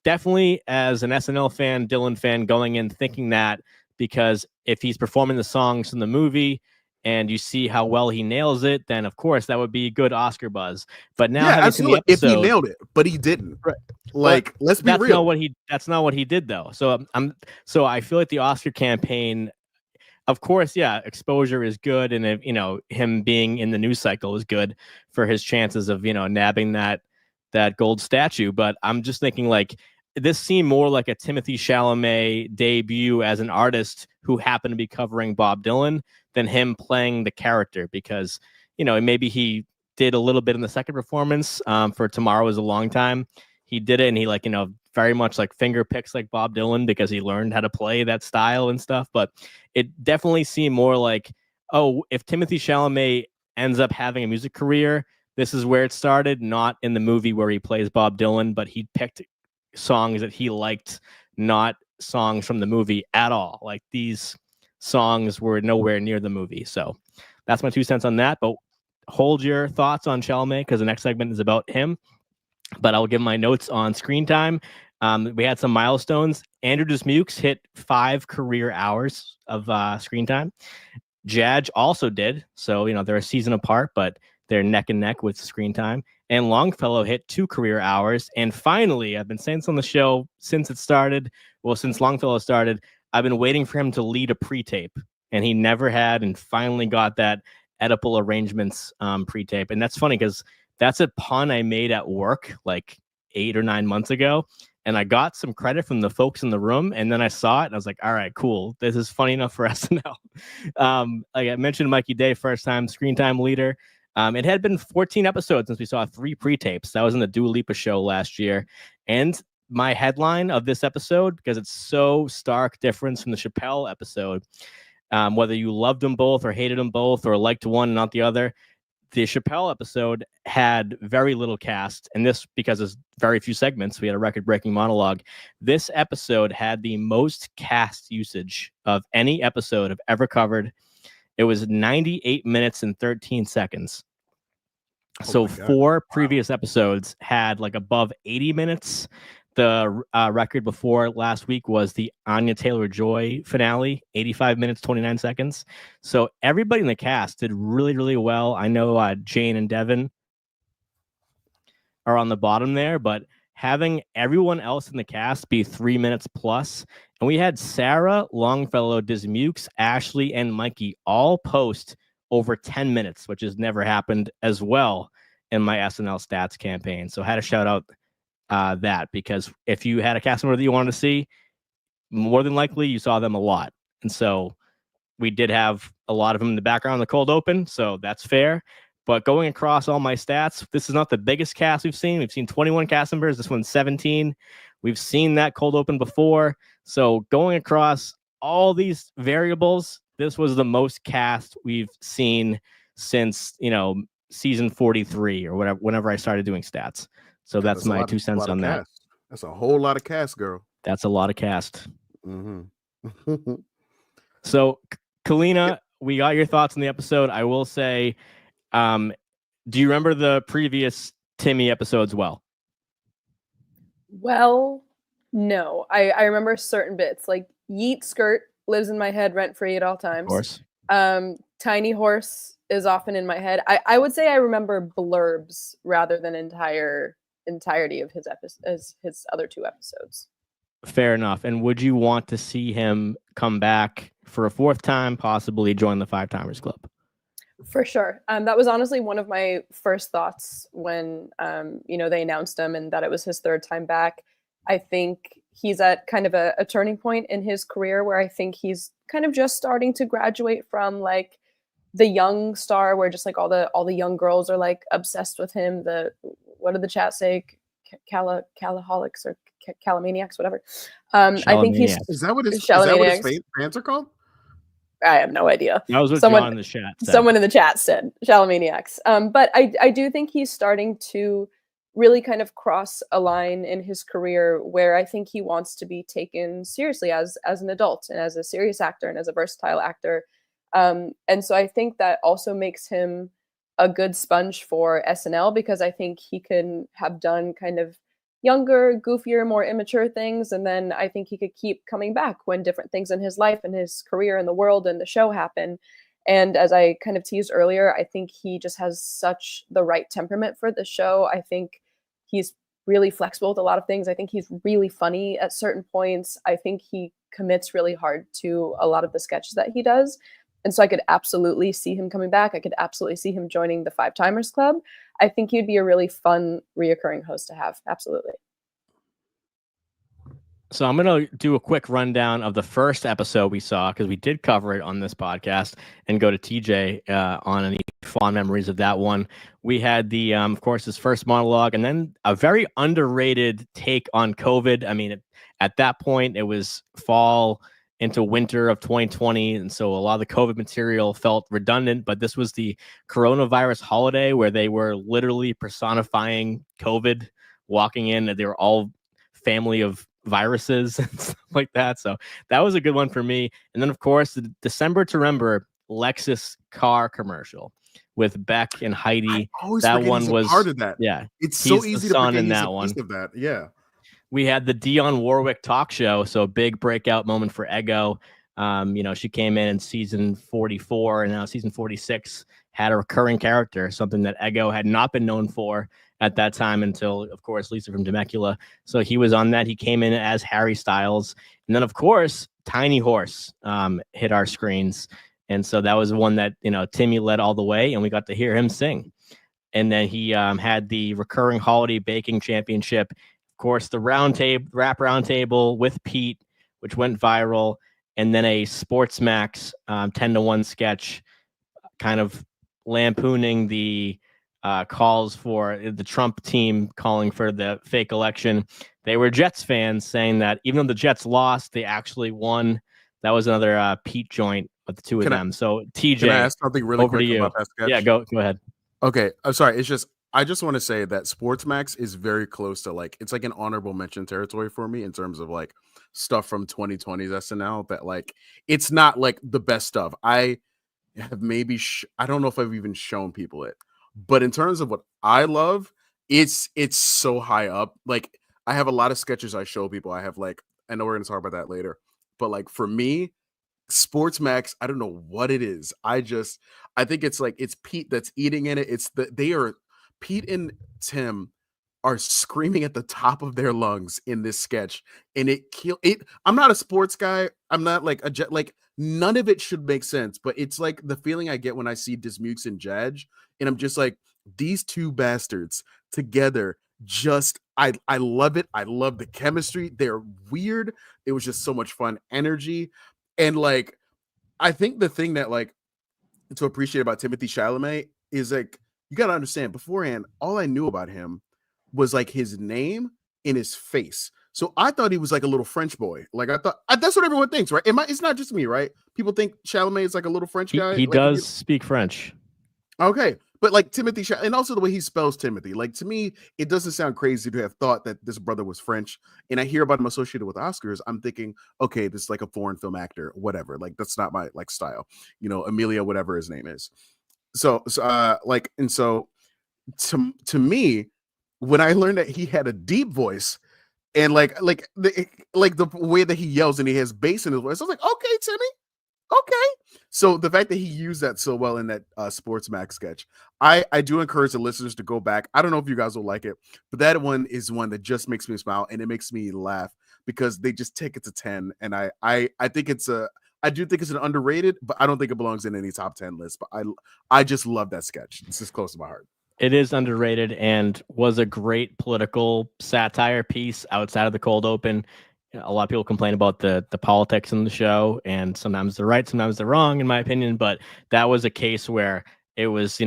definitely, as an SNL fan, Dylan fan, going in thinking that, because if he's performing the songs from the movie and you see how well he nails it, then of course that would be good Oscar buzz. But now,
Yeah,
having seen the
absolutely. If he
episode,
nailed it, but he didn't.
Right.
Like, let's be
that's
real.
That's not what he did though. So so I feel like the Oscar campaign, of course, yeah, exposure is good, and if, him being in the news cycle is good for his chances of nabbing that gold statue. But I'm just thinking like, this seemed more like a Timothée Chalamet debut as an artist who happened to be covering Bob Dylan than him playing the character, because maybe he did a little bit in the second performance for Tomorrow Is a Long Time. He did it, and he very much like finger picks like Bob Dylan because he learned how to play that style and stuff. But it definitely seemed more like, oh, if Timothée Chalamet ends up having a music career, this is where it started, not in the movie where he plays Bob Dylan, but he picked songs that he liked, not songs from the movie at all. Like, these songs were nowhere near the movie. So that's my 2 cents on that. But hold your thoughts on Chalamet, because the next segment is about him. But I'll give my notes on screen time. We had some milestones. Andrew Dismukes hit 5 career hours of screen time. Judge also did. So, they're a season apart, but they're neck and neck with screen time. And Longfellow hit 2 career hours. And finally, I've been saying this on the show since it started. Well, since Longfellow started, I've been waiting for him to lead a pre-tape. And he never had, and finally got that Oedipal Arrangements pre-tape. And that's funny because that's a pun I made at work like 8 or 9 months ago. And I got some credit from the folks in the room. And then I saw it and I was like, all right, cool. This is funny enough for SNL. Like I mentioned, Mikey Day, first time screen time leader. It had been 14 episodes since we saw 3 pre-tapes. That was in the Dua Lipa show last year. And my headline of this episode, because it's so stark difference from the Chappelle episode, whether you loved them both or hated them both or liked one and not the other, the Chappelle episode had very little cast, and this because there's very few segments. We had a record-breaking monologue. This episode had the most cast usage of any episode I've ever covered. It was 98 minutes and 13 seconds. So 4 previous episodes had like above 80 minutes. The record before last week was the Anya Taylor-Joy finale, 85 minutes, 29 seconds. So everybody in the cast did really, really well. I know Jane and Devin are on the bottom there, but having everyone else in the cast be 3 minutes plus, and we had Sarah, Longfellow, Dismukes, Ashley, and Mikey all post over 10 minutes, which has never happened as well in my SNL stats campaign. So I had to shout out that, because if you had a cast member that you wanted to see, more than likely you saw them a lot. And so we did have a lot of them in the background in the cold open, so that's fair. But going across all my stats, this is not the biggest cast we've seen. We've seen 21 cast members. This one's 17. We've seen that cold open before. So going across all these variables, this was the most cast we've seen since, season 43 or whatever, whenever I started doing stats. So that's my 2 cents on that.
That's a whole lot of cast, girl.
That's a lot of cast.
Mm-hmm.
So, Kaleena, we got your thoughts on the episode. I will say, do you remember the previous Timmy episodes well?
Well, no. I remember certain bits. Like, Yeet Skirt lives in my head rent-free at all times.
Of course.
Tiny Horse is often in my head. I would say I remember blurbs rather than entirety of his other 2 episodes.
Fair enough. And would you want to see him come back for a 4th time, possibly join the 5 Timers Club?
For sure. That was honestly one of my first thoughts when they announced him and that it was his 3rd time back. I think he's at kind of a turning point in his career where I think he's kind of just starting to graduate from like the young star where just like all the young girls are like obsessed with him. What did the chat say? Calaholics or Calamaniacs, whatever. I think he's
Is that what his fans are called?
I have no idea.
That was what John in the chat said.
Someone in the chat said Shalamaniacs. But I do think he's starting to really kind of cross a line in his career where I think he wants to be taken seriously as an adult and as a serious actor and as a versatile actor. And so I think that also makes him a good sponge for SNL because I think he can have done kind of younger, goofier, more immature things. And then I think he could keep coming back when different things in his life and his career and the world and the show happen. And as I kind of teased earlier, I think he just has such the right temperament for the show. I think he's really flexible with a lot of things. I think he's really funny at certain points. I think he commits really hard to a lot of the sketches that he does. And so I could absolutely see him coming back. I could absolutely see him joining the Five Timers Club. I think he'd be a really fun reoccurring host to have. Absolutely.
So I'm going to do a quick rundown of the first episode we saw because we did cover it on this podcast and go to TJ on any fond memories of that one. We had the, of course, his first monologue and then a very underrated take on COVID. I mean, at that point, it was fall into winter of 2020. And so a lot of the COVID material felt redundant, but this was the coronavirus holiday where they were literally personifying COVID, walking in and they were all family of viruses and stuff like that. So that was a good one for me. And then, of course, the December to Remember Lexus car commercial with Beck and Heidi. That one was
part of that.
Yeah.
It's so easy to forget
in that one.
Of that. Yeah.
We had the Dionne Warwick talk show, so a big breakout moment for Ego. She came in season 44, and now season 46 had a recurring character, something that Ego had not been known for at that time until, of course, Lisa from Temecula. So he was on that. He came in as Harry Styles. And then, of course, Tiny Horse hit our screens. And so that was one that, Timmy led all the way, and we got to hear him sing. And then he had the recurring holiday baking championship. Of course, the rap roundtable with Pete, which went viral, and then a Sports Max 10-1 sketch, kind of lampooning the calls for the Trump team calling for the fake election. They were Jets fans saying that even though the Jets lost, they actually won. That was another Pete joint with the two of them. So TJ,
can I ask something really
over
quick
to you.
about that sketch?
Yeah, go ahead.
Okay, I'm sorry. I just want to say that Sports Max is very close to it's like an honorable mention territory for me in terms of like stuff from 2020's SNL that it's not like the best stuff. I have maybe I don't know if I've even shown people it, but in terms of what I love, it's so high up. Like I have a lot of sketches I show people. I have I know we're gonna talk about that later, but for me, Sports Max, I don't know what it is. I think it's Pete that's eating in it. Pete and Tim are screaming at the top of their lungs in this sketch, and it. I'm not a sports guy. I'm not none of it should make sense, but it's the feeling I get when I see Dismukes and Judge, and I'm just these two bastards together. I love it. I love the chemistry. They're weird. It was just so much fun energy, and I think the thing that to appreciate about Timothée Chalamet is you got to understand beforehand, all I knew about him was his name and his face. So I thought he was a little French boy. I thought that's what everyone thinks, right? It's not just me, right? People think Chalamet is a little French guy.
He does speak French.
Okay. But Timothée Chalamet, and also the way he spells Timothy, to me, it doesn't sound crazy to have thought that this brother was French. And I hear about him associated with Oscars. I'm thinking, okay, this is a foreign film actor, whatever. That's not my style. Amelia, whatever his name is. So to me, when I learned that he had a deep voice and the way that he yells and he has bass in his voice, I was like, okay, Timmy, okay. So the fact that he used that so well in that Sports Max sketch, I do encourage the listeners to go back. I don't know if you guys will like it, but that one is one that just makes me smile and it makes me laugh because they just take it to 10. And I think I do think it's an underrated, but I don't think it belongs in any top 10 list. But I just love that sketch. It's just close to my heart.
It is underrated and was a great political satire piece outside of the cold open. A lot of people complain about the politics in the show, and sometimes they're right, sometimes they're wrong, in my opinion. But that was a case where it was,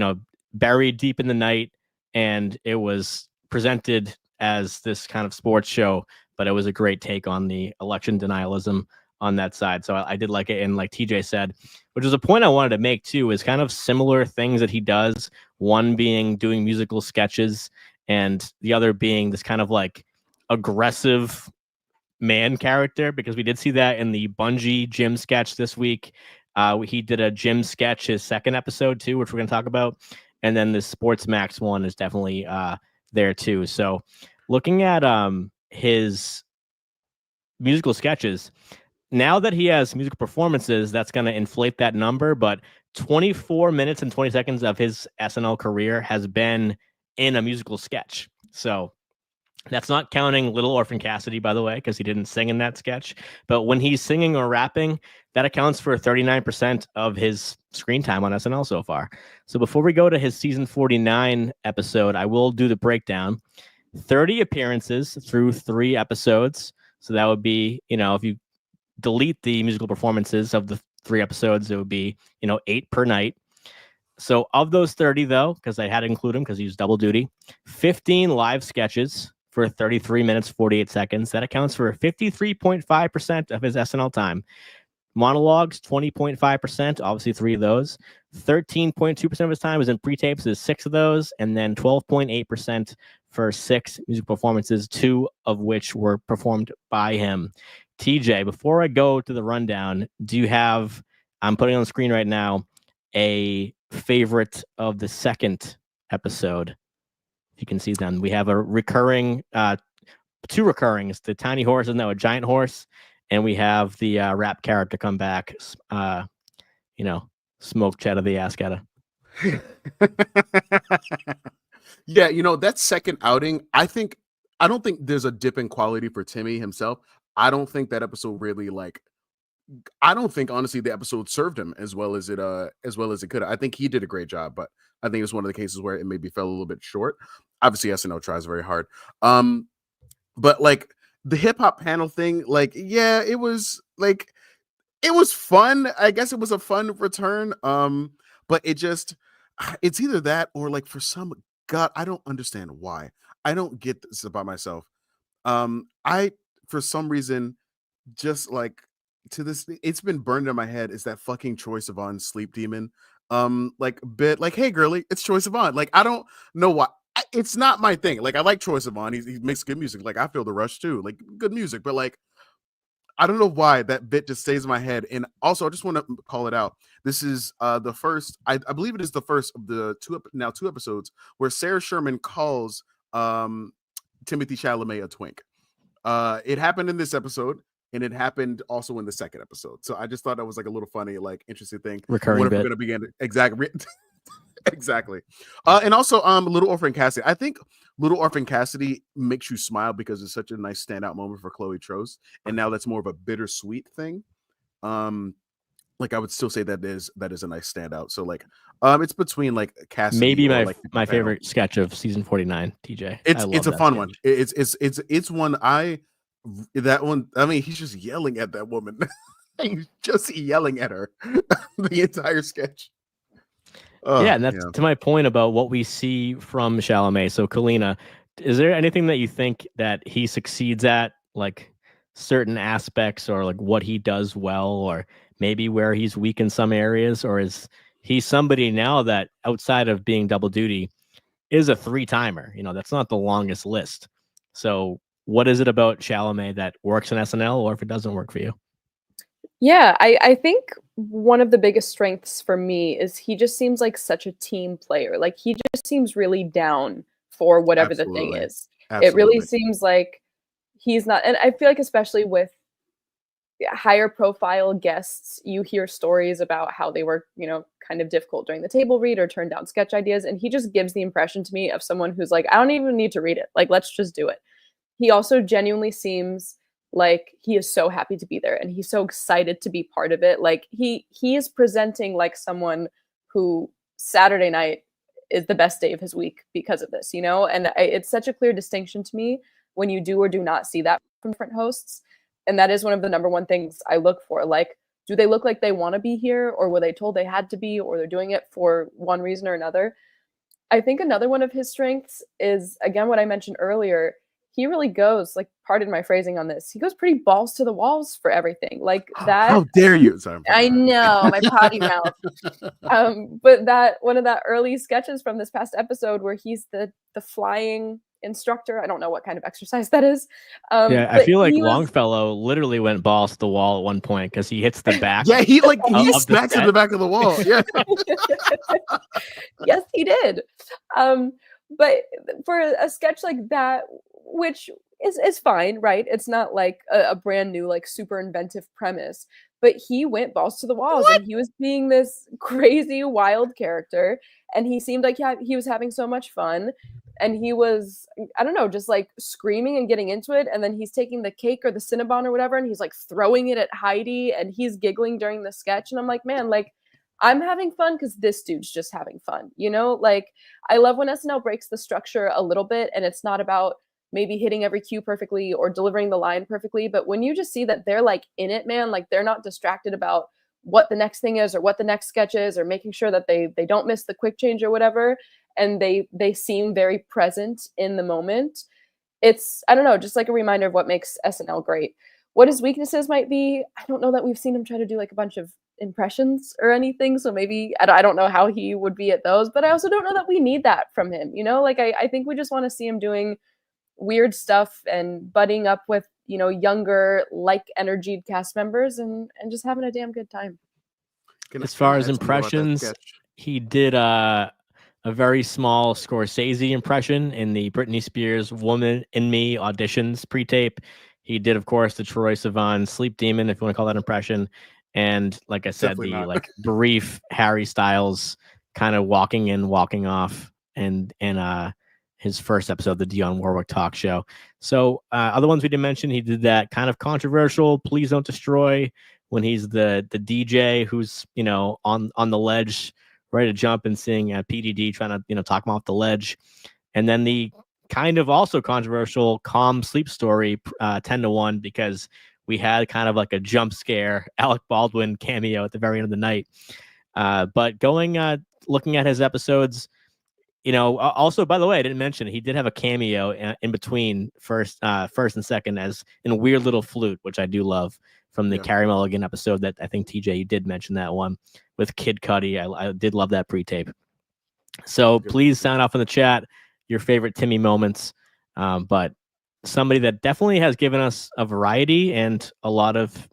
buried deep in the night, and it was presented as this kind of sports show, but it was a great take on the election denialism on that side. So I did like it. And like TJ said, which is a point I wanted to make too, is kind of similar things that he does. One being doing musical sketches, and the other being this kind of like aggressive man character, because we did see that in the Bungie gym sketch this week. He did a gym sketch, his second episode too, which we're going to talk about. And then the Sports Max one is definitely there too. So looking at his musical sketches, now that he has musical performances, that's going to inflate that number. But 24 minutes and 20 seconds of his SNL career has been in a musical sketch. So that's not counting Little Orphan Cassidy, by the way, because he didn't sing in that sketch. But when he's singing or rapping, that accounts for 39% of his screen time on SNL so far. So before we go to his season 49 episode, I will do the breakdown. 30 appearances through 3 episodes. So that would be, if you delete the musical performances of the 3 episodes, it would be, 8 per night. So of those 30, though, because I had to include him because he's double duty, 15 live sketches for 33 minutes, 48 seconds. That accounts for 53.5% of his SNL time. Monologues, 20.5%, obviously 3 of those. 13.2% of his time was in pre-tapes, is 6 of those, and then 12.8% for 6 music performances, 2 of which were performed by him. TJ, before I go to the rundown, do you have, I'm putting on the screen right now, a favorite of the second episode? If you can see them, we have a recurring, 2 recurring. It's the tiny horse, is now a giant horse, and we have the rap character come back. Smoke cheddar the ass getter.
Yeah, that second outing, I don't think there's a dip in quality for Timmy himself. I don't think that episode really I don't think honestly the episode served him as well as it could. I think he did a great job, but I think it's one of the cases where it maybe fell a little bit short. Obviously, SNL tries very hard. But the hip hop panel thing, it was fun. I guess it was a fun return. But it's either that or for some God, I don't understand why. I don't get this about myself. I for some reason just to this, it's been burned in my head, is that fucking Troye Sivan's sleep demon bit, hey girly, it's Troye Sivan. I don't know why. It's not my thing. I like Troye Sivan. He makes good music. I feel the rush too, good music, but I don't know why that bit just stays in my head. And also I just want to call it out. This is the first, I believe it is the first of the 2 episodes where Sarah Sherman calls Timothée Chalamet a twink. It happened in this episode, and it happened also in the second episode. So I just thought that was a little funny, interesting thing.
Recurring
what if
bit.
we're gonna begin exactly exactly. And also Little Orphan Cassidy. I think Little Orphan Cassidy makes you smile because it's such a nice standout moment for Chloe Trost, and now that's more of a bittersweet thing. I would still say that is a nice standout. So it's between Cassidy,
maybe my
panel.
favorite sketch of season 49, TJ.
It's a fun one. It's one that one. I mean, he's just yelling at that woman. He's just yelling at her the entire sketch.
And that's to my point about what we see from Chalamet. So Kaleena, is there anything that you think that he succeeds at, certain aspects, or what he does well, or maybe where he's weak in some areas? Or is he somebody now that, outside of being double duty, is a 3-timer? That's not the longest list. So what is it about Chalamet that works in SNL, or if it doesn't work for you?
Yeah, I think one of the biggest strengths for me is he just seems like such a team player. He just seems really down for whatever the thing is.
Absolutely.
It really seems like he's not, and I feel especially with higher profile guests, you hear stories about how they were, kind of difficult during the table read or turned down sketch ideas. And he just gives the impression to me of someone who's I don't even need to read it. Let's just do it. He also genuinely seems like he is so happy to be there, and he's so excited to be part of it. He is presenting like someone who Saturday night is the best day of his week because of this, and it's such a clear distinction to me when you do or do not see that from different hosts. And that is one of the number one things I look for. Like, do they look like they want to be here, or were they told they had to be, or they're doing it for one reason or another? I think another one of his strengths is, again, what I mentioned earlier. He really goes, like, pardon my phrasing on this, he goes pretty balls to the walls for everything. Like that.
How dare you? Sorry,
I know, my potty mouth. But that one of that early sketches from this past episode where he's the flying instructor. I don't know what kind of exercise that is.
Yeah, I feel like
he was-
Longfellow literally went balls to the wall at one point because he hits the back.
Yeah, he
of the
smacks at
set.
the back of the wall. Yeah.
Yes, he did. But for a sketch like that, which is fine, right? It's not like a brand new, like, super inventive premise, but he went balls to the walls and he was being this crazy, wild character, and he seemed like he was having so much fun. And he was, I don't know, just like screaming and getting into it. And then he's taking the cake or the Cinnabon or whatever, and he's like throwing it at Heidi, and he's giggling during the sketch. And I'm like, man, like, I'm having fun because this dude's just having fun, Like, I love when SNL breaks the structure a little bit, and it's not about maybe hitting every cue perfectly or delivering the line perfectly. But when you just see that they're like in it, man, like they're not distracted about what the next thing is or what the next sketch is, or making sure that they don't miss the quick change or whatever. And they seem very present in the moment. It's, I don't know, just like a reminder of what makes SNL great. What his weaknesses might be, I don't know that we've seen him try to do like a bunch of impressions or anything. So maybe, I don't know how he would be at those, but I also don't know that we need that from him. Like, I think we just want to see him doing weird stuff and butting up with, younger, like, energied cast members and just having a damn good time.
As far as impressions, he did a very small Scorsese impression in the Britney Spears Woman in Me auditions pre-tape. He did, of course, the Troye Sivan Sleep Demon, if you want to call that impression. And like I said,
Definitely
the
not.
like brief Harry Styles kind of walking in, walking off, and his first episode of the Dionne Warwick talk show. So other ones we didn't mention, he did that kind of controversial Please Don't Destroy when he's the DJ who's, on the ledge, ready to jump and sing PDD, trying to, talk him off the ledge. And then the kind of also controversial Calm Sleep Story 10-1, because we had kind of like a jump scare Alec Baldwin cameo at the very end of the night. But looking at his episodes, also, by the way, I didn't mention he did have a cameo in between first and second as in Weird Little Flute, which I do love, from the Carey Mulligan episode that I think TJ, you did mention that one with Kid Cudi. I did love that pre-tape. So please sound off in the chat your favorite Timmy moments. But somebody that definitely has given us a variety and a lot of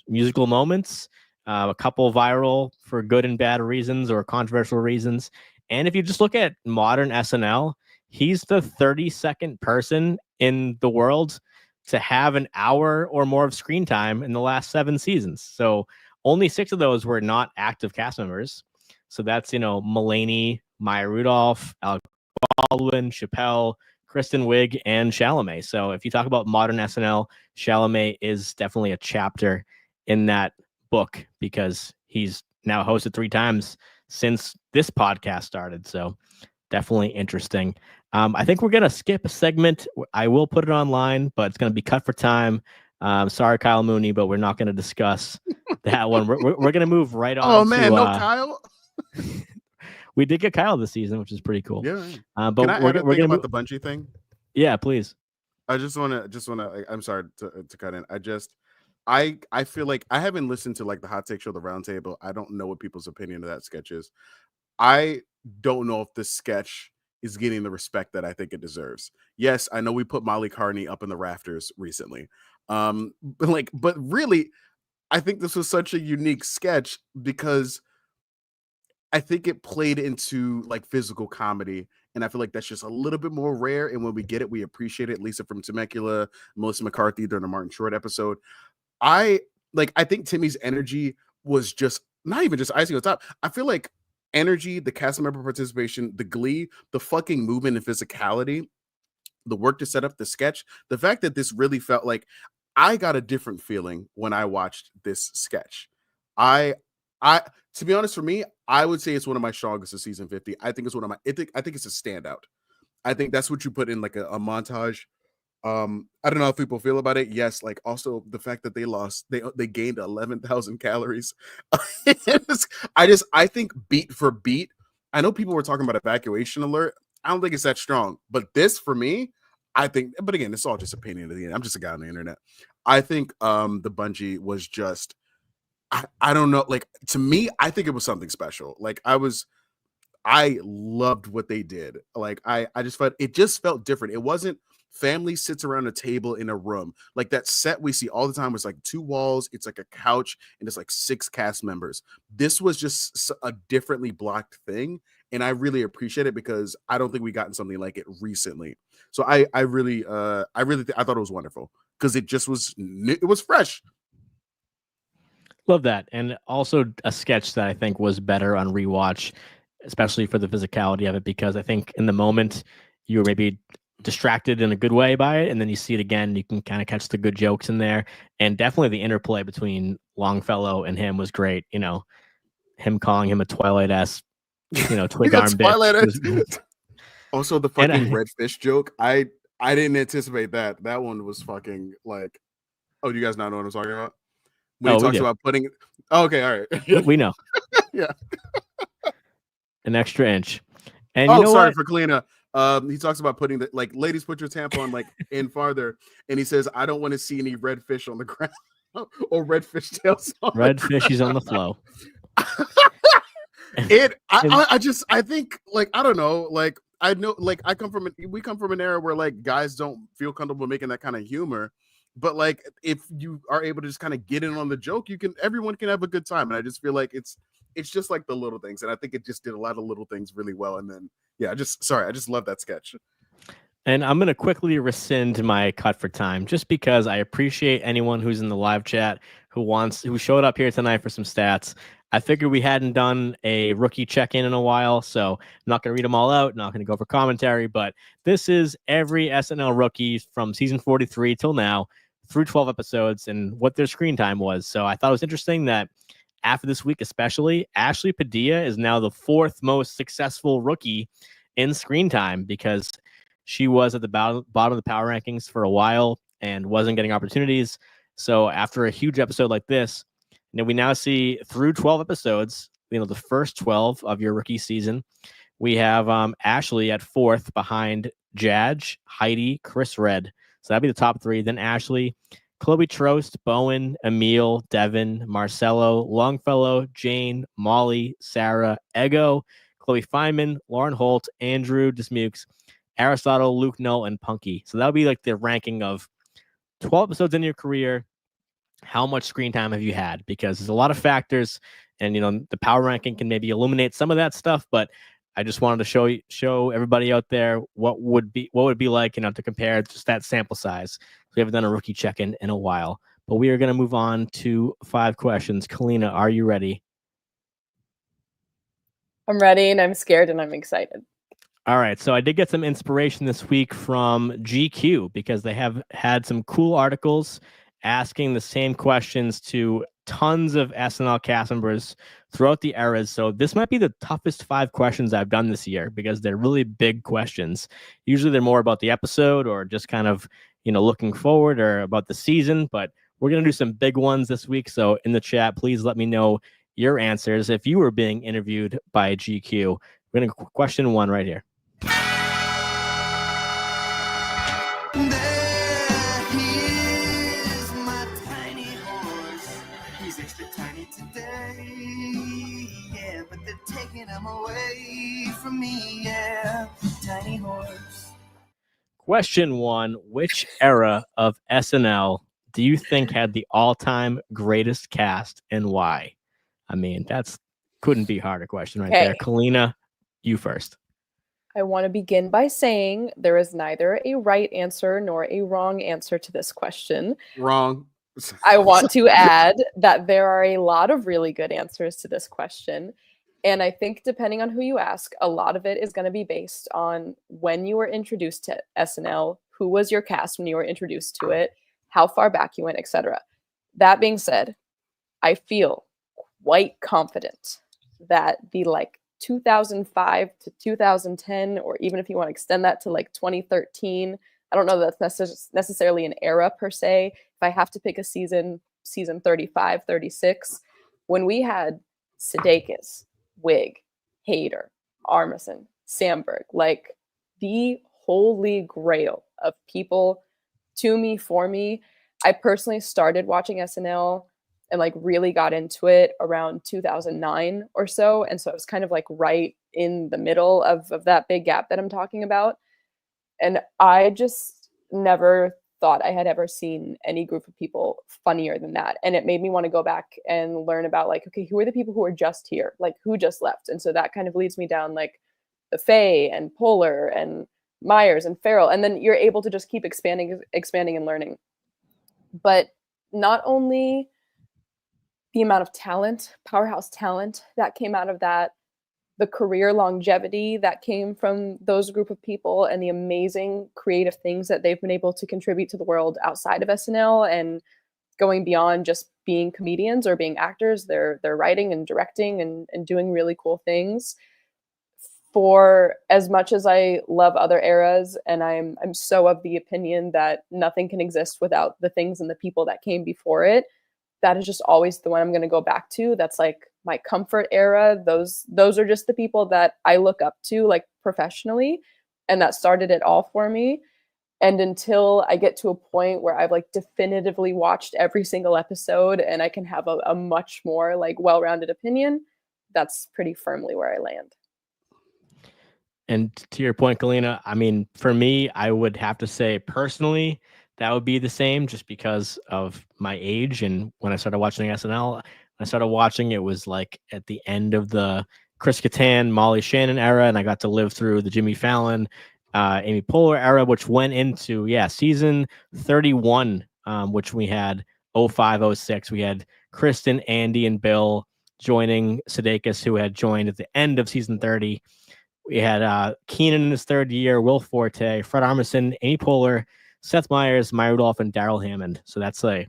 musical moments, a couple viral for good and bad reasons or controversial reasons. And if you just look at modern SNL, he's the 32nd person in the world to have an hour or more of screen time in the last 7 seasons. So only 6 of those were not active cast members. So that's, Mulaney, Maya Rudolph, Alec Baldwin, Chappelle, Kristen Wiig, and Chalamet. So if you talk about modern SNL, Chalamet is definitely a chapter in that book because he's now hosted 3 times since this podcast started. So definitely interesting. I think we're going to skip a segment. I will put it online, but it's going to be cut for time. Sorry, Kyle Mooney, but we're not going to discuss that one. We're going to move right on.
Oh, man, no Kyle?
We did get Kyle this season, which is pretty cool.
Yeah.
But
Can I
we're
add a
going
thing
to
about the bungee thing?
Yeah, please.
I just want to, I'm sorry to cut in. I feel like I haven't listened to like the Hot Take Show, the Roundtable. I don't know what people's opinion of that sketch is. I don't know if this sketch is getting the respect that I think it deserves. Yes, I know we put Molly Carney up in the rafters recently. But really, I think this was such a unique sketch because I think it played into like physical comedy. And I feel like that's just a little bit more rare. And when we get it, we appreciate it. Lisa from Temecula, Melissa McCarthy during the Martin Short episode. I think Timmy's energy was just not even just icing on top. I feel like energy, the cast member participation, the glee, the fucking movement and physicality, the work to set up the sketch, the fact that this really felt like I got a different feeling when I watched this sketch. To be honest, for me, I would say it's one of my strongest of season 50. I think it's one of my. I think it's a standout. I think that's what you put in like a montage. I don't know how people feel about it. Yes, like also the fact that they gained 11,000 calories. I think beat for beat. I know people were talking about evacuation alert. I don't think it's that strong, but this for me, I think. But again, it's all just opinion at the end. I'm just a guy on the internet. I think the bungee was just. I don't know. Like to me, I think it was something special. Like I loved what they did. Like I just felt it just felt different. It wasn't family sits around a table in a room. Like that set we see all the time was like 2 walls, it's like a couch, and it's like 6 cast members. This was just a differently blocked thing. And I really appreciate it because I don't think we gotten something like it recently. So I thought it was wonderful because it just was fresh.
Love that. And also a sketch that I think was better on rewatch, especially for the physicality of it, because I think in the moment you were maybe distracted in a good way by it, and then you see it again, you can kind of catch the good jokes in there. And definitely the interplay between Longfellow and him was great. You know, him calling him a Twilight-esque, twig arm bitch.
Also the fucking red fish joke. I didn't anticipate that. That one was fucking like, oh, do you guys not know what I'm talking about? When he talks about putting okay, all right.
We know.
Yeah.
An extra inch. And
sorry for Kaleena. He talks about putting the like ladies put your tampon like in farther, and he says, I don't want to see any red fish on the ground or red fish tails on
red fishies on the flow.
I think like I don't know, like I know like we come from an era where like guys don't feel comfortable making that kind of humor. But like if you are able to just kind of get in on the joke, everyone can have a good time. And I just feel like it's just like the little things. And I think it just did a lot of little things really well. And then I just love that sketch.
And I'm going to quickly rescind my cut for time just because I appreciate anyone who's in the live chat who showed up here tonight for some stats. I figured we hadn't done a rookie check-in in a while, so I'm not going to read them all out, not going to go for commentary, but this is every SNL rookie from season 43 till now through 12 episodes and what their screen time was. So I thought it was interesting that after this week, especially, Ashley Padilla is now the 4th most successful rookie in screen time because she was at the bottom of the power rankings for a while and wasn't getting opportunities. So after a huge episode like this, we now see through 12 episodes, the first 12 of your rookie season, we have Ashley at 4th behind Jadge, Heidi, Chris Redd. So that'd be the top 3. Then Ashley, Chloe Trost, Bowen, Emil, Devin, Marcelo, Longfellow, Jane, Molly, Sarah, Ego, Chloe Feynman, Lauren Holt, Andrew Dismukes, Aristotle, Luke Null, and Punky. So that would be like the ranking of 12 episodes in your career. How much screen time have you had? Because there's a lot of factors, and the power ranking can maybe illuminate some of that stuff, but I just wanted to show everybody out there what would be like, to compare just that sample size. We haven't done a rookie check-in in a while, but we are going to move on to 5 questions. Kaleena, are you ready?
I'm ready, and I'm scared, and I'm excited.
All right, so I did get some inspiration this week from GQ because they have had some cool articles asking the same questions to tons of SNL cast members throughout the eras. So this might be the toughest 5 questions I've done this year because they're really big questions. Usually they're more about the episode or just kind of, looking forward or about the season, but we're going to do some big ones this week. So in the chat, please let me know your answers if you were being interviewed by GQ. We're going to question 1 right here.
Him away from me, yeah, tiny horse.
Question 1, which era of SNL do you think had the all-time greatest cast and why? I mean, that's couldn't be a harder question right there. Kaleena, you first.
I want to begin by saying there is neither a right answer nor a wrong answer to this question.
Wrong.
I want to add that there are a lot of really good answers to this question. And I think depending on who you ask, a lot of it is going to be based on when you were introduced to SNL, who was your cast when you were introduced to it, how far back you went, etc. That being said, I feel quite confident that the like 2005 to 2010, or even if you want to extend that to like 2013, I don't know that that's necessarily an era per se. If I have to pick a season 35, 36, when we had Sudeikis, Wig, Hader, Armisen, Sandberg, like the holy grail of people to me, for me. I personally started watching SNL and like really got into it around 2009 or so. And so it was kind of like right in the middle of that big gap that I'm talking about. And I just never thought I had ever seen any group of people funnier than that. And it made me want to go back and learn about like, okay, who are the people who are just here? Like who just left? And so that kind of leads me down like the Faye and Poehler and Myers and Farrell. And then you're able to just keep expanding and learning. But not only the amount of talent, powerhouse talent that came out of that, the career longevity that came from those group of people, and the amazing creative things that they've been able to contribute to the world outside of SNL and going beyond just being comedians or being actors. They're writing and directing and doing really cool things. For as much as I love other eras, and I'm so of the opinion that nothing can exist without the things and the people that came before it, that is just always the one I'm going to go back to. That's like my comfort era. Those are just the people that I look up to, like professionally, and that started it all for me. And until I get to a point where I've like definitively watched every single episode and I can have a much more like well-rounded opinion, that's pretty firmly where I land.
And to your point, Kaleena, I mean, for me, I would have to say personally, that would be the same just because of my age. And when I started watching SNL, it was like at the end of the Chris Kattan, Molly Shannon era. And I got to live through the Jimmy Fallon, Amy Poehler era, which went into, season 31, which we had 05, 06. We had Kristen, Andy, and Bill joining Sudeikis, who had joined at the end of season 30. We had Keenan in his third year, Will Forte, Fred Armisen, Amy Poehler, Seth Meyers, Maya Rudolph, and Daryl Hammond. So that's an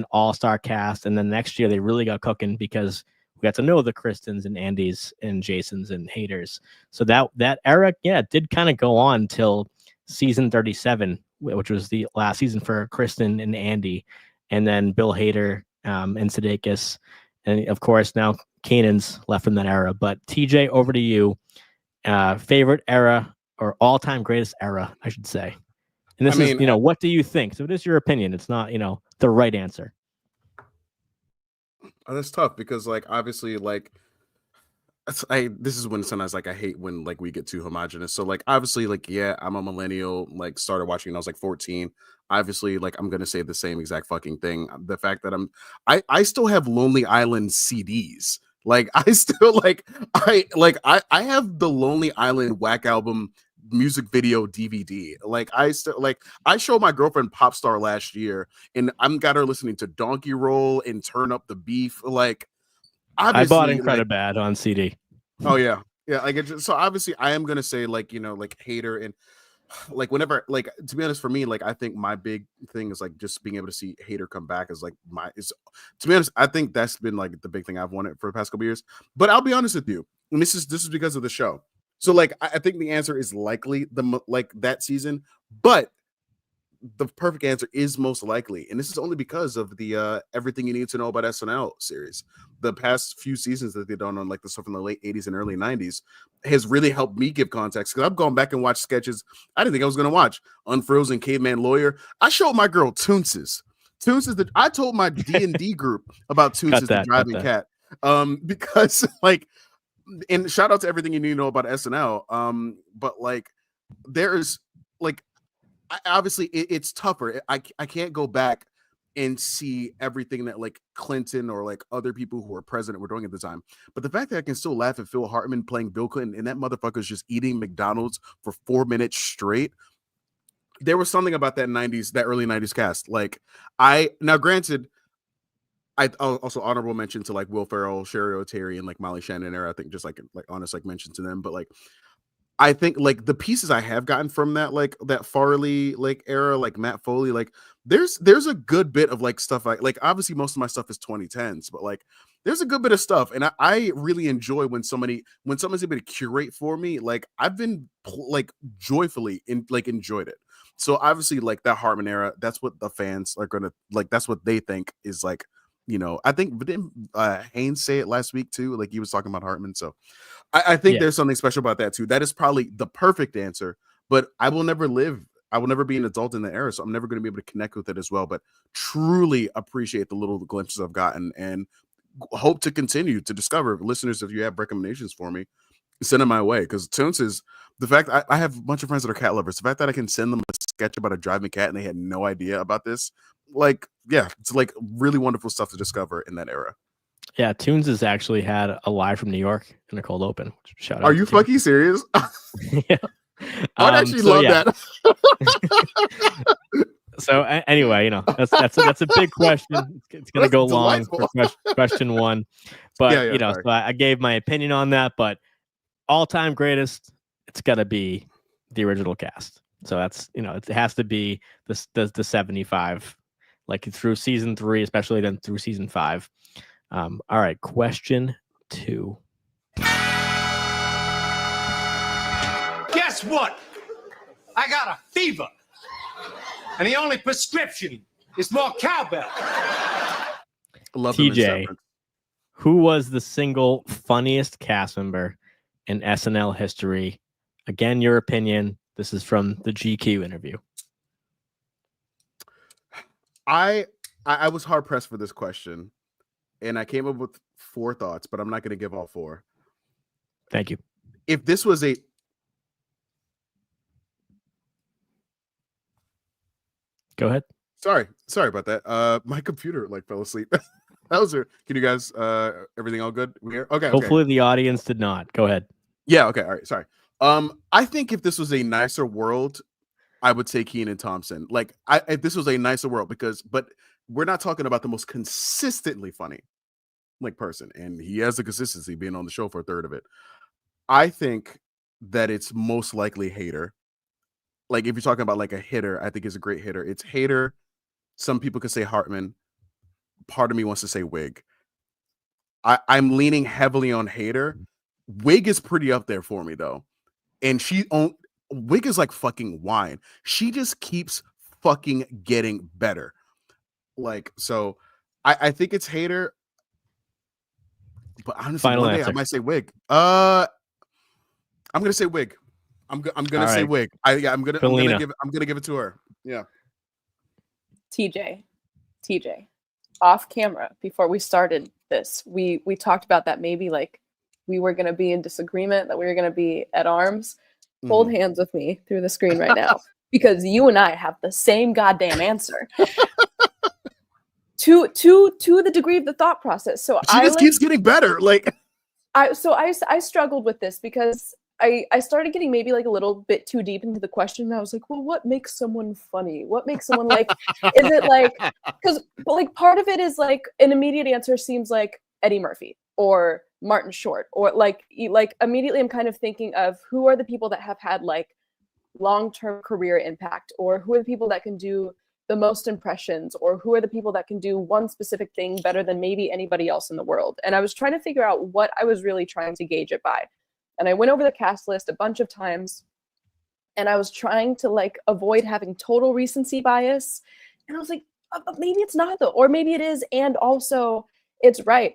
all-star cast. And then next year they really got cooking because we got to know the Kristens and Andys and Jasons and Haders. So that era, did kind of go on till season 37, which was the last season for Kristen and Andy, and then Bill Hader and Sudeikis. And of course, now Kanan's left from that era. But TJ, over to you. Favorite era or all-time greatest era, I should say. And this is, what do you think? So it is your opinion. It's not, the right answer.
Oh, that's tough because, like, obviously, like, this is when sometimes, like, I hate when, like, we get too homogenous. So, like, obviously, like, I'm a millennial, like, started watching when I was, like, 14. Obviously, like, I'm going to say the same exact fucking thing. The fact that I still have Lonely Island CDs. Like, I still, I have the Lonely Island Whack album music video DVD. Like, I showed my girlfriend Popstar last year, and I'm got her listening to Donkey Roll and Turn Up the Beef. Like, obviously,
I bought Incredibad on CD.
Oh yeah. Like, so obviously I am gonna say, like, like Hader, and like whenever, like, to be honest, for me, like, I think my big thing is like just being able to see Hader come back is like to be honest, I think that's been like the big thing I've wanted for the past couple years. But I'll be honest with you, and this is because of the show. So, like, I think the answer is likely that season, but the perfect answer is most likely, and this is only because of the Everything You Need to Know About SNL series. The past few seasons that they've done on like the stuff in the late 80s and early 90s has really helped me give context, because I've gone back and watched sketches I didn't think I was going to watch. Unfrozen, Caveman Lawyer. I showed my girl Toonces. I told my D&D group about Toonces the Driving Cat, because like, and shout out to Everything You Need to Know About SNL, but like there's like, obviously it's tougher. I can't go back and see everything that like Clinton or like other people who were president were doing at the time. But the fact that I can still laugh at Phil Hartman playing Bill Clinton, and that motherfucker's just eating McDonald's for 4 minutes straight. There was something about that early 90s cast. Like, now granted, I also honorable mention to like Will Ferrell, Sherry O'Terry, and like Molly Shannon era. I think just like honest like mention to them, but like I think like the pieces I have gotten from that, like that Farley like era, like Matt Foley, like there's a good bit of like stuff like obviously most of my stuff is 2010s, but like there's a good bit of stuff, and I really enjoy when someone's able to curate for me. Like I've been like joyfully enjoyed it. So obviously like that Hartman era, that's what the fans are gonna like. That's what they think is like, you know. I think didn't Haynes say it last week too? Like he was talking about Hartman. So I think there's something special about that too. That is probably the perfect answer. But I will never be an adult in the era, so I'm never going to be able to connect with it as well. But truly appreciate the little glimpses I've gotten, and hope to continue to discover. Listeners, if you have recommendations for me, send them my way. Because Toons is the fact I have a bunch of friends that are cat lovers. The fact that I can send them a sketch about a driving cat and they had no idea about this, like, yeah, it's like really wonderful stuff to discover in that era.
Yeah, Toons has actually had a live from New York in a cold open. Shout out!
Are you fucking serious?
Yeah.
I'd actually love that.
So anyway, you know, that's a big question. It's gonna go long for question one, but you know, so I gave my opinion on that. But all-time greatest, it's gotta be the original cast. So that's, you know, it has to be the 75, like through season 3, especially then through season 5. All right, question 2.
Guess what? I got a fever. And the only prescription is more cowbell.
Love
TJ, who was the single funniest cast member in SNL history? Again, your opinion. This is from the GQ interview.
I was hard pressed for this question, and I came up with 4 thoughts, but I'm not going to give all 4.
Thank you.
If this was a
Go ahead.
Sorry about that. My computer like fell asleep. That was can you guys everything all good? We here? Okay.
Hopefully the audience did not. Go ahead.
Yeah, okay. All right. Sorry. I think if this was a nicer world, I would say Kenan Thompson. Like if this was a nicer world, but we're not talking about the most consistently funny like person, and he has the consistency being on the show for a third of it. I think that it's most likely Hader. Like if you're talking about like a hitter, I think is a great hitter. It's Hader. Some people could say Hartman. Part of me wants to say Wig. I'm leaning heavily on Hader. Wig is pretty up there for me though, and Wig is like fucking wine. She just keeps fucking getting better. Like so, I think it's Hader. But honestly, one day I might say Wig. I'm gonna say Wig. I'm gonna say Wig. I'm gonna give it to her. Yeah.
TJ, off camera before we started this, we talked about that maybe like we were gonna be in disagreement, that we were gonna be at arms. Hold hands with me through the screen right now, because you and I have the same goddamn answer. to the degree of the thought process. So
she just keeps getting better. Like
I struggled with this because I started getting maybe like a little bit too deep into the question. And I was like, well, what makes someone funny? What makes someone like, is it like, but like part of it is like an immediate answer seems like Eddie Murphy or Martin Short, or like immediately I'm kind of thinking of who are the people that have had like long-term career impact, or who are the people that can do the most impressions, or who are the people that can do one specific thing better than maybe anybody else in the world. And I was trying to figure out what I was really trying to gauge it by. And I went over the cast list a bunch of times, and I was trying to like avoid having total recency bias. And I was like, maybe it's not though, or maybe it is, and also it's right.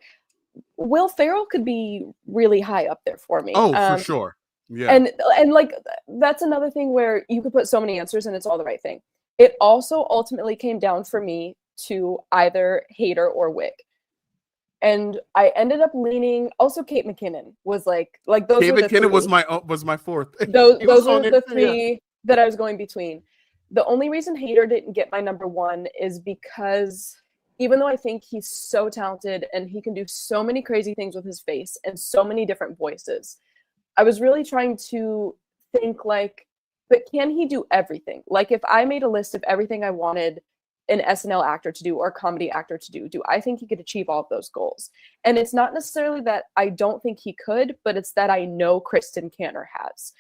Will Ferrell could be really high up there for me.
Oh, for sure. Yeah.
And like that's another thing where you could put so many answers and it's all the right thing. It also ultimately came down for me to either Hader or Wig. And I ended up leaning. Also, Kate McKinnon was like those.
Kate McKinnon was my 4th.
Those are the 3 that I was going between. The only reason Hader didn't get my number 1 is because even though I think he's so talented and he can do so many crazy things with his face and so many different voices, I was really trying to think like, but can he do everything? Like if I made a list of everything I wanted an SNL actor to do or a comedy actor to do I think he could achieve all of those goals? And it's not necessarily that I don't think he could, but it's that I know Kristen Cantor has.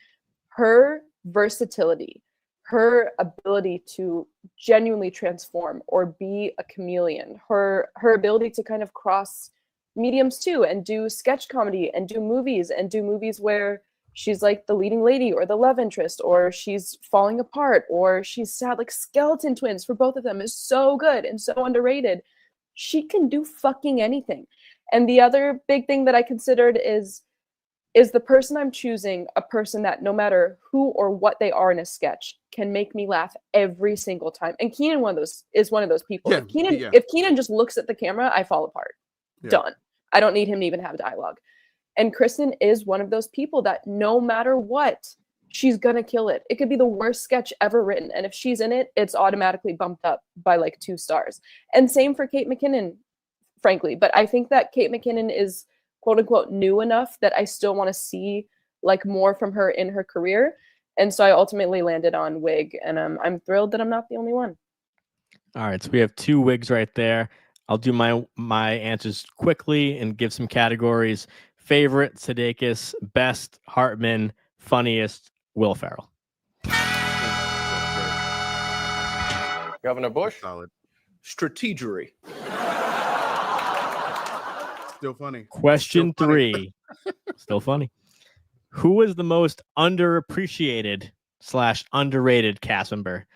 her versatility, her ability to genuinely transform or be a chameleon, her ability to kind of cross mediums too and do sketch comedy and do movies where she's like the leading lady or the love interest, or she's falling apart, or she's sad, like skeleton twins for both of them is so good and so underrated. She can do fucking anything. And the other big thing that I considered is the person I'm choosing a person that no matter who or what they are in a sketch can make me laugh every single time. And Keenan is one of those people.
Yeah,
If Keenan just looks at the camera, I fall apart.
Yeah.
Done. I don't need him to even have dialogue. And Kristen is one of those people that no matter what, she's gonna kill it. It could be the worst sketch ever written, and if she's in it, it's automatically bumped up by like 2 stars. And same for Kate McKinnon, frankly. But I think that Kate McKinnon is quote unquote new enough that I still want to see like more from her in her career. And so I ultimately landed on Wig, and I'm thrilled that I'm not the only one.
All right, so we have 2 wigs right there. I'll do my answers quickly and give some categories. Favorite, Sudeikis. Best, Hartman. Funniest, Will Ferrell.
Governor Bush.
Solid.
Strategery.
Still funny.
Question
Still funny.
3. Still funny. Who is the most underappreciated / underrated cast member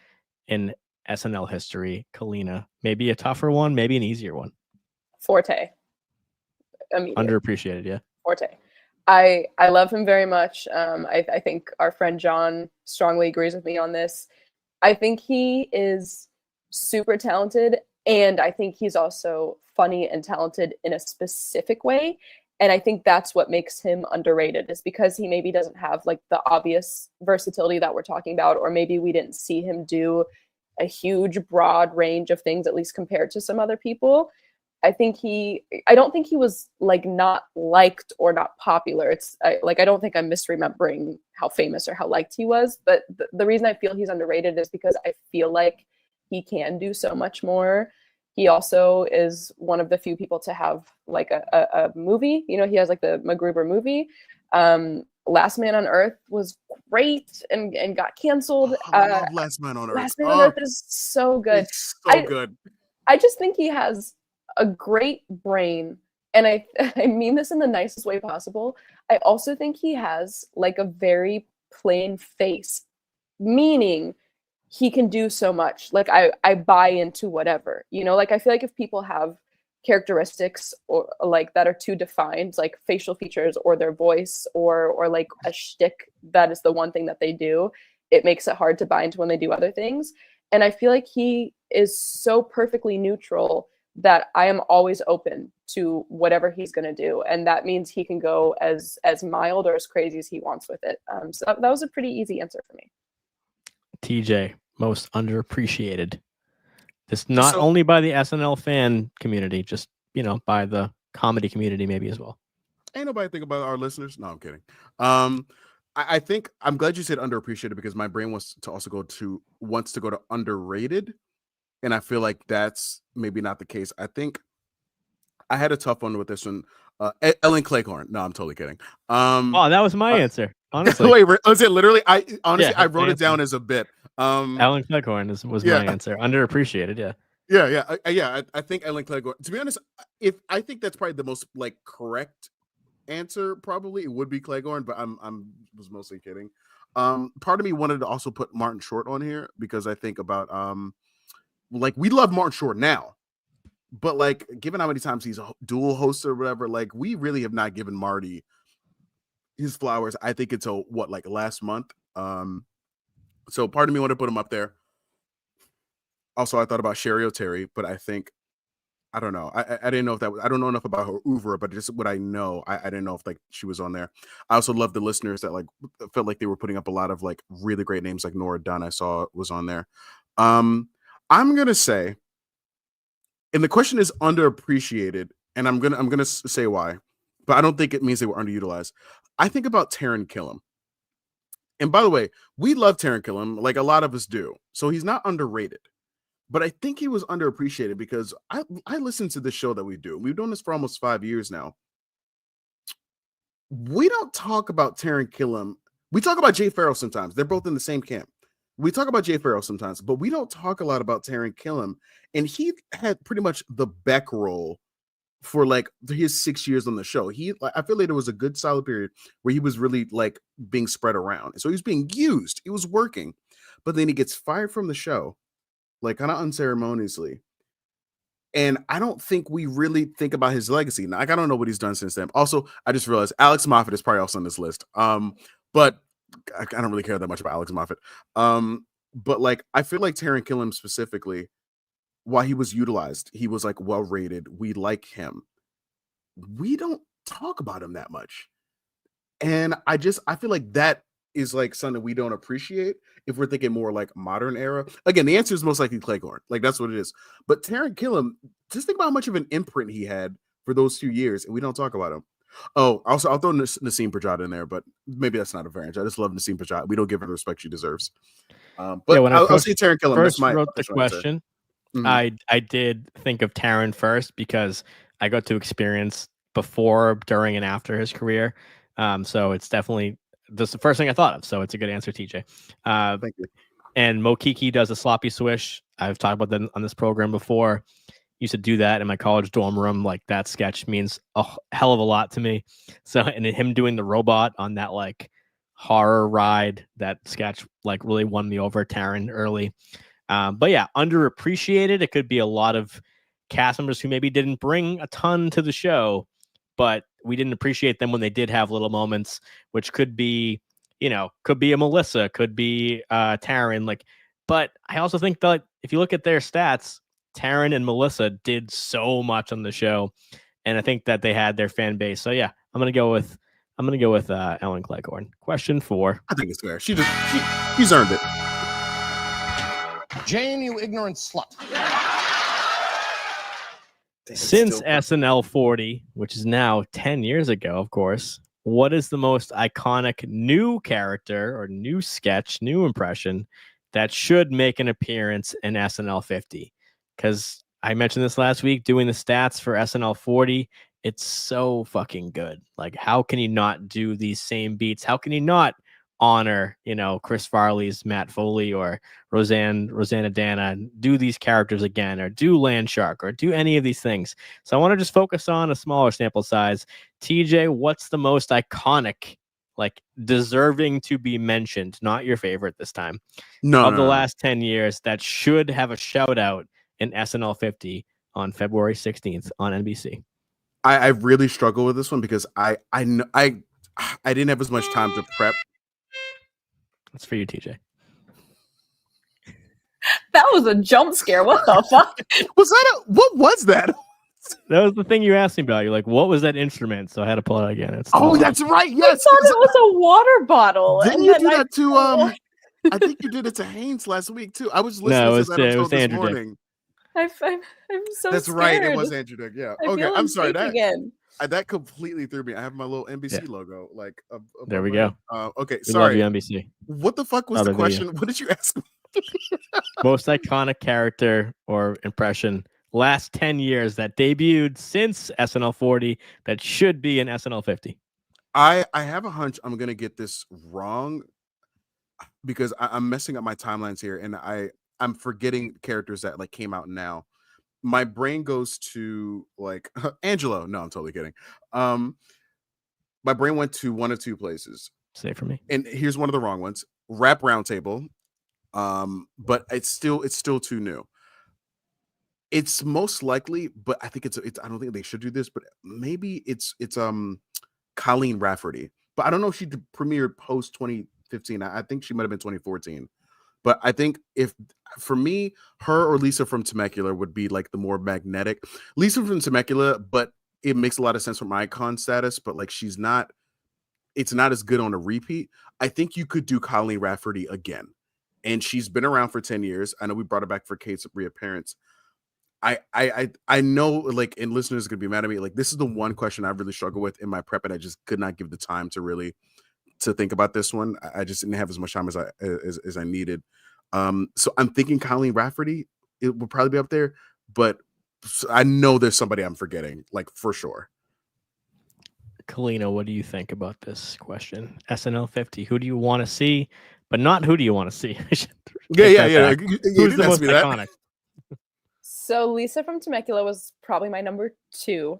in SNL history? Kaleena. Maybe a tougher one, maybe an easier one.
Forte. Immediate.
Underappreciated, yeah.
Forte. I love him very much. I think our friend John strongly agrees with me on this. I think he is super talented, and I think he's also funny and talented in a specific way. And I think that's what makes him underrated, is because he maybe doesn't have like the obvious versatility that we're talking about, or maybe we didn't see him do a huge broad range of things, at least compared to some other people. I don't think he was like not liked or not popular. I don't think I'm misremembering how famous or how liked he was, but the reason I feel he's underrated is because I feel like he can do so much more. He also is one of the few people to have like a movie. You know, he has like the MacGruber movie. Last Man on Earth was great and got canceled.
I love Last Man on Earth.
Last Man on Earth is so good.
It's so good.
I just think he has a great brain, and I mean this in the nicest way possible. I also think he has like a very plain face, meaning he can do so much. Like I buy into whatever, you know, like I feel like if people have characteristics or like that are too defined, like facial features or their voice or like a shtick that is the one thing that they do, it makes it hard to buy into when they do other things. And I feel like he is so perfectly neutral that I am always open to whatever he's going to do. And that means he can go as mild or as crazy as he wants with it. So that was a pretty easy answer for me.
TJ, most underappreciated. This not only by the SNL fan community, just, you know, by the comedy community maybe as well.
Ain't nobody think about our listeners. No, I'm kidding. I think I'm glad you said underappreciated, because my brain wants to go to underrated. And I feel like that's maybe not the case. I think I had a tough one with this one. Ellen Cleghorn. No, I'm totally kidding.
Oh, that was my answer. Honestly.
Wait, was it literally? I wrote it down as a bit.
Ellen Cleghorn was my answer. Underappreciated, yeah.
Yeah. I think Ellen Cleghorn. To be honest, I think that's probably the most like correct answer. Probably it would be Cleghorn, but was mostly kidding. Part of me wanted to also put Martin Short on here, because I think about like we love Martin Short now, but like given how many times he's a dual host or whatever, like we really have not given Marty his flowers. I think until like last month. So part of me wanted to put him up there. Also, I thought about Sherry O'Terry, but I don't know. I didn't know if I don't know enough about her oeuvre, but just what I know, I didn't know if like she was on there. I also love the listeners that like felt like they were putting up a lot of like really great names, like Nora Dunn I saw was on there. I'm gonna say, and the question is underappreciated, and I'm gonna say why, but I don't think it means they were underutilized. I think about Taran Killam. And by the way, we love Taran Killam, like a lot of us do. So he's not underrated. But I think he was underappreciated because I listen to this show that we do. We've done this for almost 5 years now. We don't talk about Taran Killam We talk about Jay Farrell sometimes. They're both in the same camp. We talk about Jay Farrell sometimes, but we don't talk a lot about Taron Killam. And he had pretty much the Beck role for like his 6 years on the show. I feel like there was a good solid period where he was really like being spread around. So he was being used. He was working. But then he gets fired from the show, like kind of unceremoniously. And I don't think we really think about his legacy. Now, like, I don't know what he's done since then. Also, I just realized Alex Moffat is probably also on this list. But I don't really care that much about Alex Moffat. But like, I feel like Taron Killam specifically, while he was utilized, he was like well rated. We like him. We don't talk about him that much. And I feel like that is like something we don't appreciate if we're thinking more like modern era. Again, the answer is most likely Cleghorn. Like that's what it is. But Taron Killam, just think about how much of an imprint he had for those few years, and we don't talk about him. Oh, also I'll throw Naseem Prajad in there, but maybe that's not a variant. I just love Naseem Prajad. We don't give her the respect she deserves. But yeah, when I'll see Taron Killam.
First wrote the question.
Mm-hmm.
I did think of Taron first because I got to experience before, during, and after his career. So it's definitely that's the first thing I thought of. So it's a good answer, TJ.
Thank you.
And Mokiki does a sloppy swish. I've talked about that on this program before. Used to do that in my college dorm room. Like that sketch means a hell of a lot to me. So, and him doing the robot on that like horror ride, that sketch like really won me over, Taron, early. But yeah, underappreciated. It could be a lot of cast members who maybe didn't bring a ton to the show, but we didn't appreciate them when they did have little moments, which could be, could be a Melissa, could be Taron. Like, but I also think that if you look at their stats, Taron and Melissa did so much on the show, and I think that they had their fan base. So yeah, I'm gonna go with Ellen Cleghorn. Question 4.
I think it's fair. She's earned it.
Jane, you ignorant slut.
Since SNL 40, which is now 10 years ago, of course, what is the most iconic new character or new sketch, new impression that should make an appearance in SNL 50? Because I mentioned this last week, doing the stats for SNL 40, it's so fucking good. Like, how can you not do these same beats? How can you not honor, Chris Farley's Matt Foley or Rosanna Dana, and do these characters again, or do Land Shark, or do any of these things? So I want to just focus on a smaller sample size. TJ, what's the most iconic, like deserving to be mentioned, not your favorite this time, of the last 10 years that should have a shout out in SNL 50 on February 16th on NBC?
I really struggle with this one because I didn't have as much time to prep.
That's for you, TJ.
That was a jump scare. What the fuck?
What was that?
That was the thing you asked me about. You're like, what was that instrument? So I had to pull it out again.
That's right. Yes.
I thought it was a water bottle.
Didn't you do that to I think you did it to Haynes last week too. I was listening to that episode this morning.
I'm so
That's
scared.
right. It was Andrew Dick. Yeah. Okay. I'm sorry. That completely threw me. I have my little NBC logo. Like,
there we go.
Okay.
We
sorry.
love you, NBC.
What the fuck was the question? What did you ask me?
Most iconic character or impression last 10 years that debuted since SNL 40 that should be in SNL 50.
I have a hunch I'm gonna get this wrong because I'm messing up my timelines here, and I'm forgetting characters that like came out now. My brain goes to like Angelo. No, I'm totally kidding. My brain went to one of two places.
Say for me.
And here's one of the wrong ones. Rap Roundtable. But it's still too new. It's most likely, but I think it's I don't think they should do this, but maybe it's Colleen Rafferty. But I don't know if she premiered post 2015. I think she might have been 2014. But I think if for me, her or Lisa from Temecula would be like the more magnetic. Lisa from Temecula, but it makes a lot of sense from icon status, but like it's not as good on a repeat. I think you could do Colleen Rafferty again. And she's been around for 10 years. I know we brought her back for Kate's reappearance. I know, like, and listeners are gonna be mad at me. Like, this is the one question I really struggle with in my prep, and I just could not give the time to think about this one. I just didn't have as much time as I needed. So I'm thinking Colleen Rafferty, it will probably be up there, but I know there's somebody I'm forgetting, like for sure.
Kaleena, what do you think about this question? SNL 50. Who do you want to see, but not who do you want to see? I should take that back.
You
Who's
didn't
the
ask
most
me that.
iconic?
So Lisa from Temecula was probably my number 2.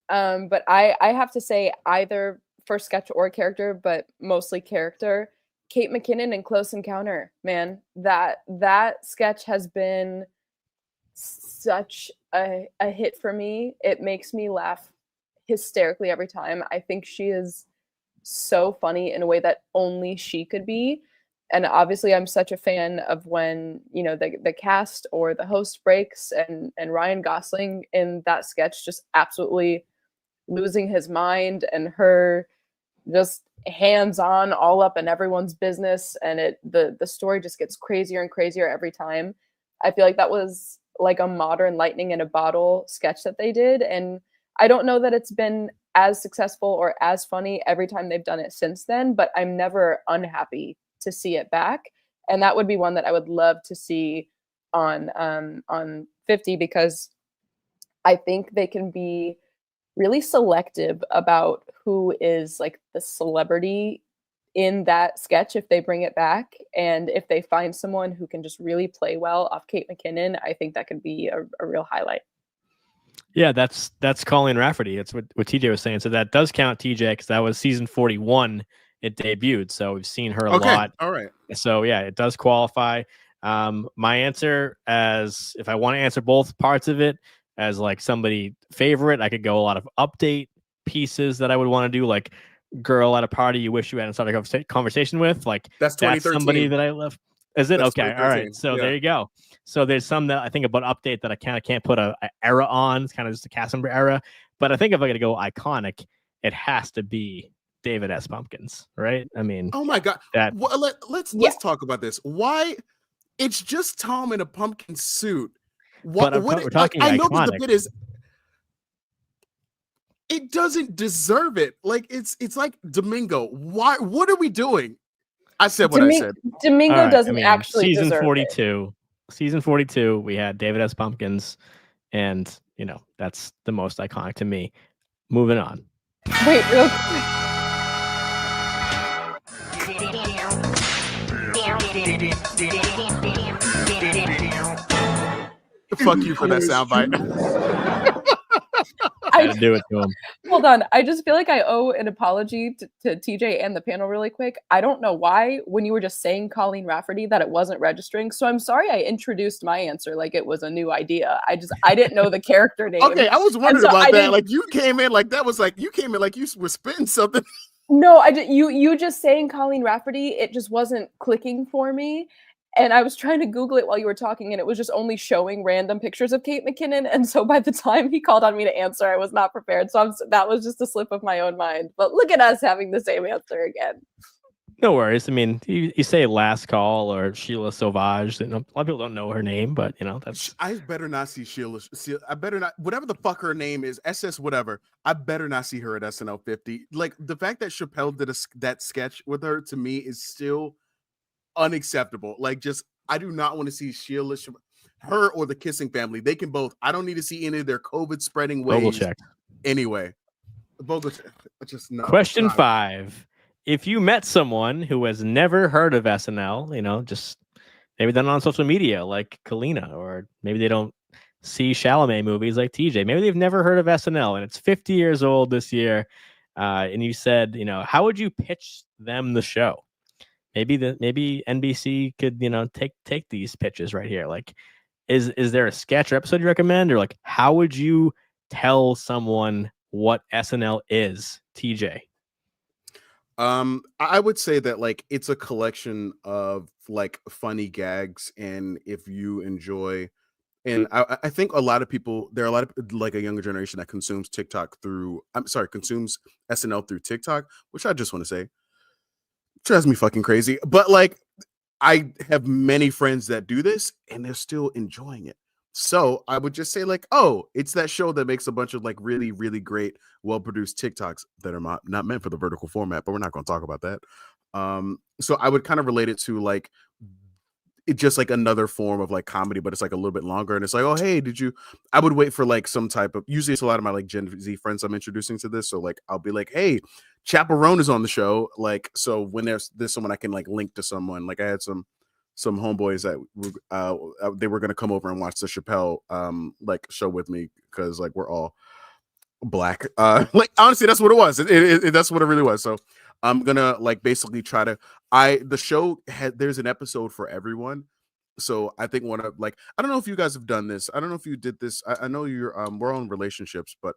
But I have to say either for sketch or character, but mostly character. Kate McKinnon in Close Encounter, man, that sketch has been such a hit for me. It makes me laugh hysterically every time. I think she is so funny in a way that only she could be. And obviously I'm such a fan of when, you know, the cast or the host breaks and Ryan Gosling in that sketch just absolutely losing his mind and her just hands-on all up in everyone's business, and the story just gets crazier and crazier every time. I feel like that was like a modern lightning in a bottle sketch that they did, and I don't know that it's been as successful or as funny every time they've done it since then, but I'm never unhappy to see it back, and that would be one that I would love to see on 50, because I think they can be really selective about who is like the celebrity in that sketch if they bring it back, and if they find someone who can just really play well off Kate McKinnon, I think that could be a real highlight.
Yeah, that's Colleen Rafferty. That's what TJ was saying. So that does count, TJ, because that was season 41 it debuted, so we've seen her a lot.
All right.
So yeah, it does qualify. My answer, as if I want to answer both parts of it as like somebody favorite, I could go a lot of update pieces that I would want to do, like girl at a party you wish you hadn't started a conversation with. Like
That's 2013.
somebody that I love. Is it?
That's
Okay. All right. So there you go. So there's some that I think about update that I kind of can't put a era on. It's kind of just a cast member era. But I think if I got to go iconic, it has to be David S. Pumpkins, right? I mean,
oh my God.
That
Well, let's talk about this. Why? It's just Tom in a pumpkin suit.
What we're talking
I
iconic.
know that the bit is, it doesn't deserve it. Like it's like Domingo. Why? What are we doing? I said what I said.
Domingo
right,
doesn't actually
season
deserve
42. It. Season 42, we had David S. Pumpkins, and you know that's the most iconic to me. Moving on.
Wait, real quick.
Fuck you for that soundbite.
I had to do it to him.
Hold on. I just feel like I owe an apology to TJ and the panel really quick. I don't know why, when you were just saying Colleen Rafferty, that it wasn't registering. So I'm sorry I introduced my answer like it was a new idea. I didn't know the character name.
Okay, I was wondering about that. Like you came in like that was like you came in like you were spitting something.
No, you just saying Colleen Rafferty, it just wasn't clicking for me. And I was trying to Google it while you were talking, and it was just only showing random pictures of Kate McKinnon. And so by the time he called on me to answer, I was not prepared. So that was just a slip of my own mind. But look at us having the same answer again.
No worries. I mean, you say Last Call or Sheila Sauvage. You know, a lot of people don't know her name, but you know that's.
I better not see Sheila. I better not. Whatever the fuck her name is, SS whatever. I better not see her at SNL 50. Like the fact that Chappelle did that sketch with her, to me is still unacceptable. Like, just I do not want to see Sheila, her or the Kissing Family. They can both. I don't need to see any of their COVID spreading ways.
Check.
Anyway, just no.
Question 5. If you met someone who has never heard of SNL, you know, just maybe they're not on social media like Kaleena, or maybe they don't see Chalamet movies like TJ. Maybe they've never heard of SNL and it's 50 years old this year. And you said, you know, how would you pitch them the show? Maybe NBC could, you know, take these pitches right here. Like, is there a sketch or episode you recommend, or like how would you tell someone what SNL is, TJ?
I would say that like it's a collection of like funny gags, and if you enjoy, and I think a lot of people, there are a lot of like a younger generation that consumes consumes SNL through TikTok, which I just want to say drives me fucking crazy. But like I have many friends that do this and they're still enjoying it. So I would just say like, oh, it's that show that makes a bunch of like really, really great, well-produced TikToks that are not meant for the vertical format, but we're not going to talk about that. So I would kind of relate it to like, it's just like another form of like comedy, but it's like a little bit longer. And it's like, oh, hey, I would wait for like some type of, usually it's a lot of my like Gen Z friends I'm introducing to this. So like, I'll be like, hey, Chaperone is on the show. Like, so when there's someone I can like link to someone, like I had some homeboys that they were going to come over and watch the Chappelle like show with me. Cause like, we're all Black. Like, honestly, that's what it was. That's what it really was. So I'm gonna like basically try to, the show there's an episode for everyone. So I think one of like, I don't know if you guys have done this. I don't know if you did this. I know you're we're on relationships, but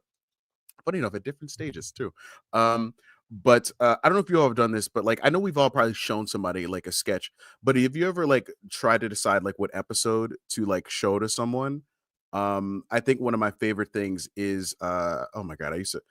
funny enough, at different stages too. But I don't know if you all have done this, but like I know we've all probably shown somebody like a sketch. But have you ever like tried to decide like what episode to like show to someone? I think one of my favorite things is oh my god, I used to,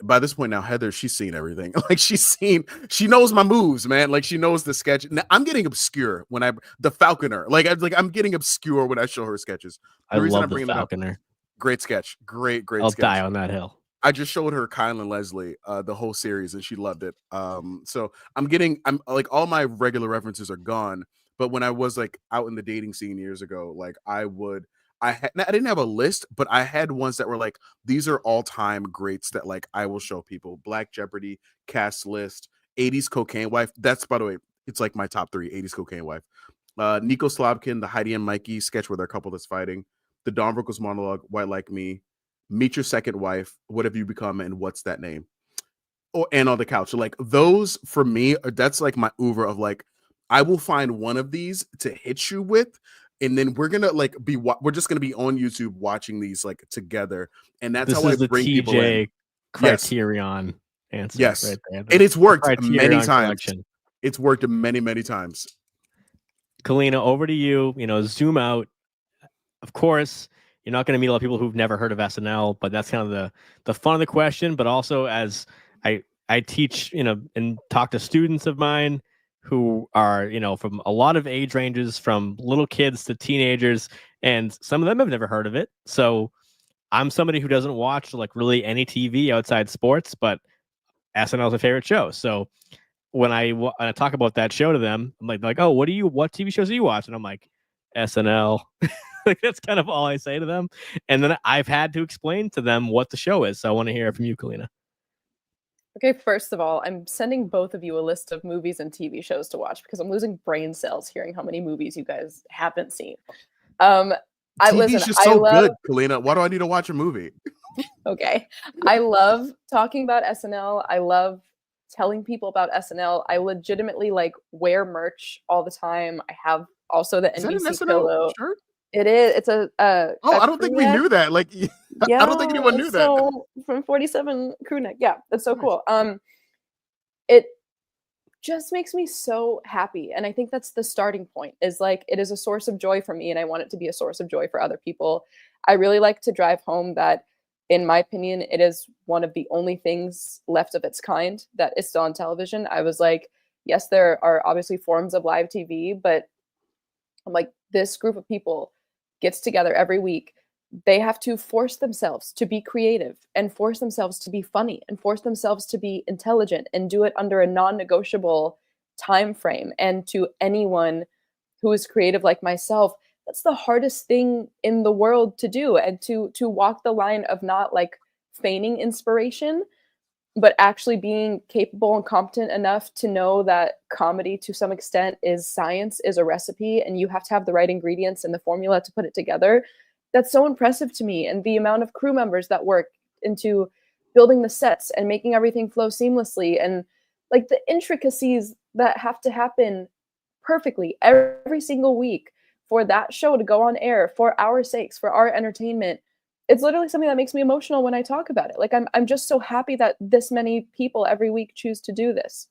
by this point now, Heather, she's seen everything. Like she knows my moves, man. Like she knows the sketch. Now, I'm getting obscure when the Falconer. I'm getting obscure when I show her sketches.
I love the Falconer.
Great sketch. Great
I'll
sketch.
die on that hill.
I just showed her Kyle and Leslie the whole series and she loved it. So I'm like all my regular references are gone. But when I was like out in the dating scene years ago, like I didn't have a list, but I had ones that were like, these are all-time greats that like I will show people. Black Jeopardy, Cast List, 80s Cocaine Wife. That's, by the way, it's like my top 3, 80s Cocaine Wife. Nico Slobkin, the Heidi and Mikey sketch where they're a couple that's fighting. The Don Rickles monologue, White Like Me. Meet Your Second Wife, What Have You Become, and What's That Name? And On the Couch. So like those for me, that's like my oeuvre of like, I will find one of these to hit you with. And then we're gonna like we're just gonna be on YouTube watching these like together, and that's how I bring people in.
TJ criterion answer.
Yes,
right there.
And it's worked many times.
Collection.
It's worked many times.
Kaleena, over to you. You know, zoom out. Of course, you're not going to meet a lot of people who've never heard of SNL, but that's kind of the fun of the question. But also, as I teach, you know, and talk to students of mine who are, you know, from a lot of age ranges, from little kids to teenagers, and some of them have never heard of it. So I'm somebody who doesn't watch like really any TV outside sports, but SNL is my favorite show. So when I talk about that show to them, I'm like, oh, what TV shows do you watch? And I'm like, SNL. Like that's kind of all I say to them. And then I've had to explain to them what the show is. So I want to hear from you, Kaleena.
Okay, first of all, I'm sending both of you a list of movies and TV shows to watch because I'm losing brain cells hearing how many movies you guys haven't seen.
TV's just so good, Kaleena. Why do I need to watch a movie?
Okay. I love talking about SNL. I love telling people about SNL. I legitimately like wear merch all the time. I have also the NBC pillow.
Shirt?
It is. It's a
I don't think we knew that. Like,
yeah,
I don't think anyone knew that.
So from 47 crew neck. Yeah, that's so cool. It just makes me so happy. And I think that's the starting point, is like, it is a source of joy for me. And I want it to be a source of joy for other people. I really like to drive home that, in my opinion, it is one of the only things left of its kind that is still on television. I was like, yes, there are obviously forms of live TV, but I'm like, this group of people gets together every week. They have to force themselves to be creative and force themselves to be funny and force themselves to be intelligent and do it under a non-negotiable time frame. And to anyone who is creative like myself, that's the hardest thing in the world to do. And to walk the line of not like feigning inspiration, but actually being capable and competent enough to know that comedy to some extent is science, is a recipe, and you have to have the right ingredients and the formula to put it together. That's so impressive to me. And the amount of crew members that work into building the sets and making everything flow seamlessly, and like the intricacies that have to happen perfectly every single week for that show to go on air for our sakes, for our entertainment. It's literally something that makes me emotional when I talk about it. Like I'm just so happy that this many people every week choose to do this.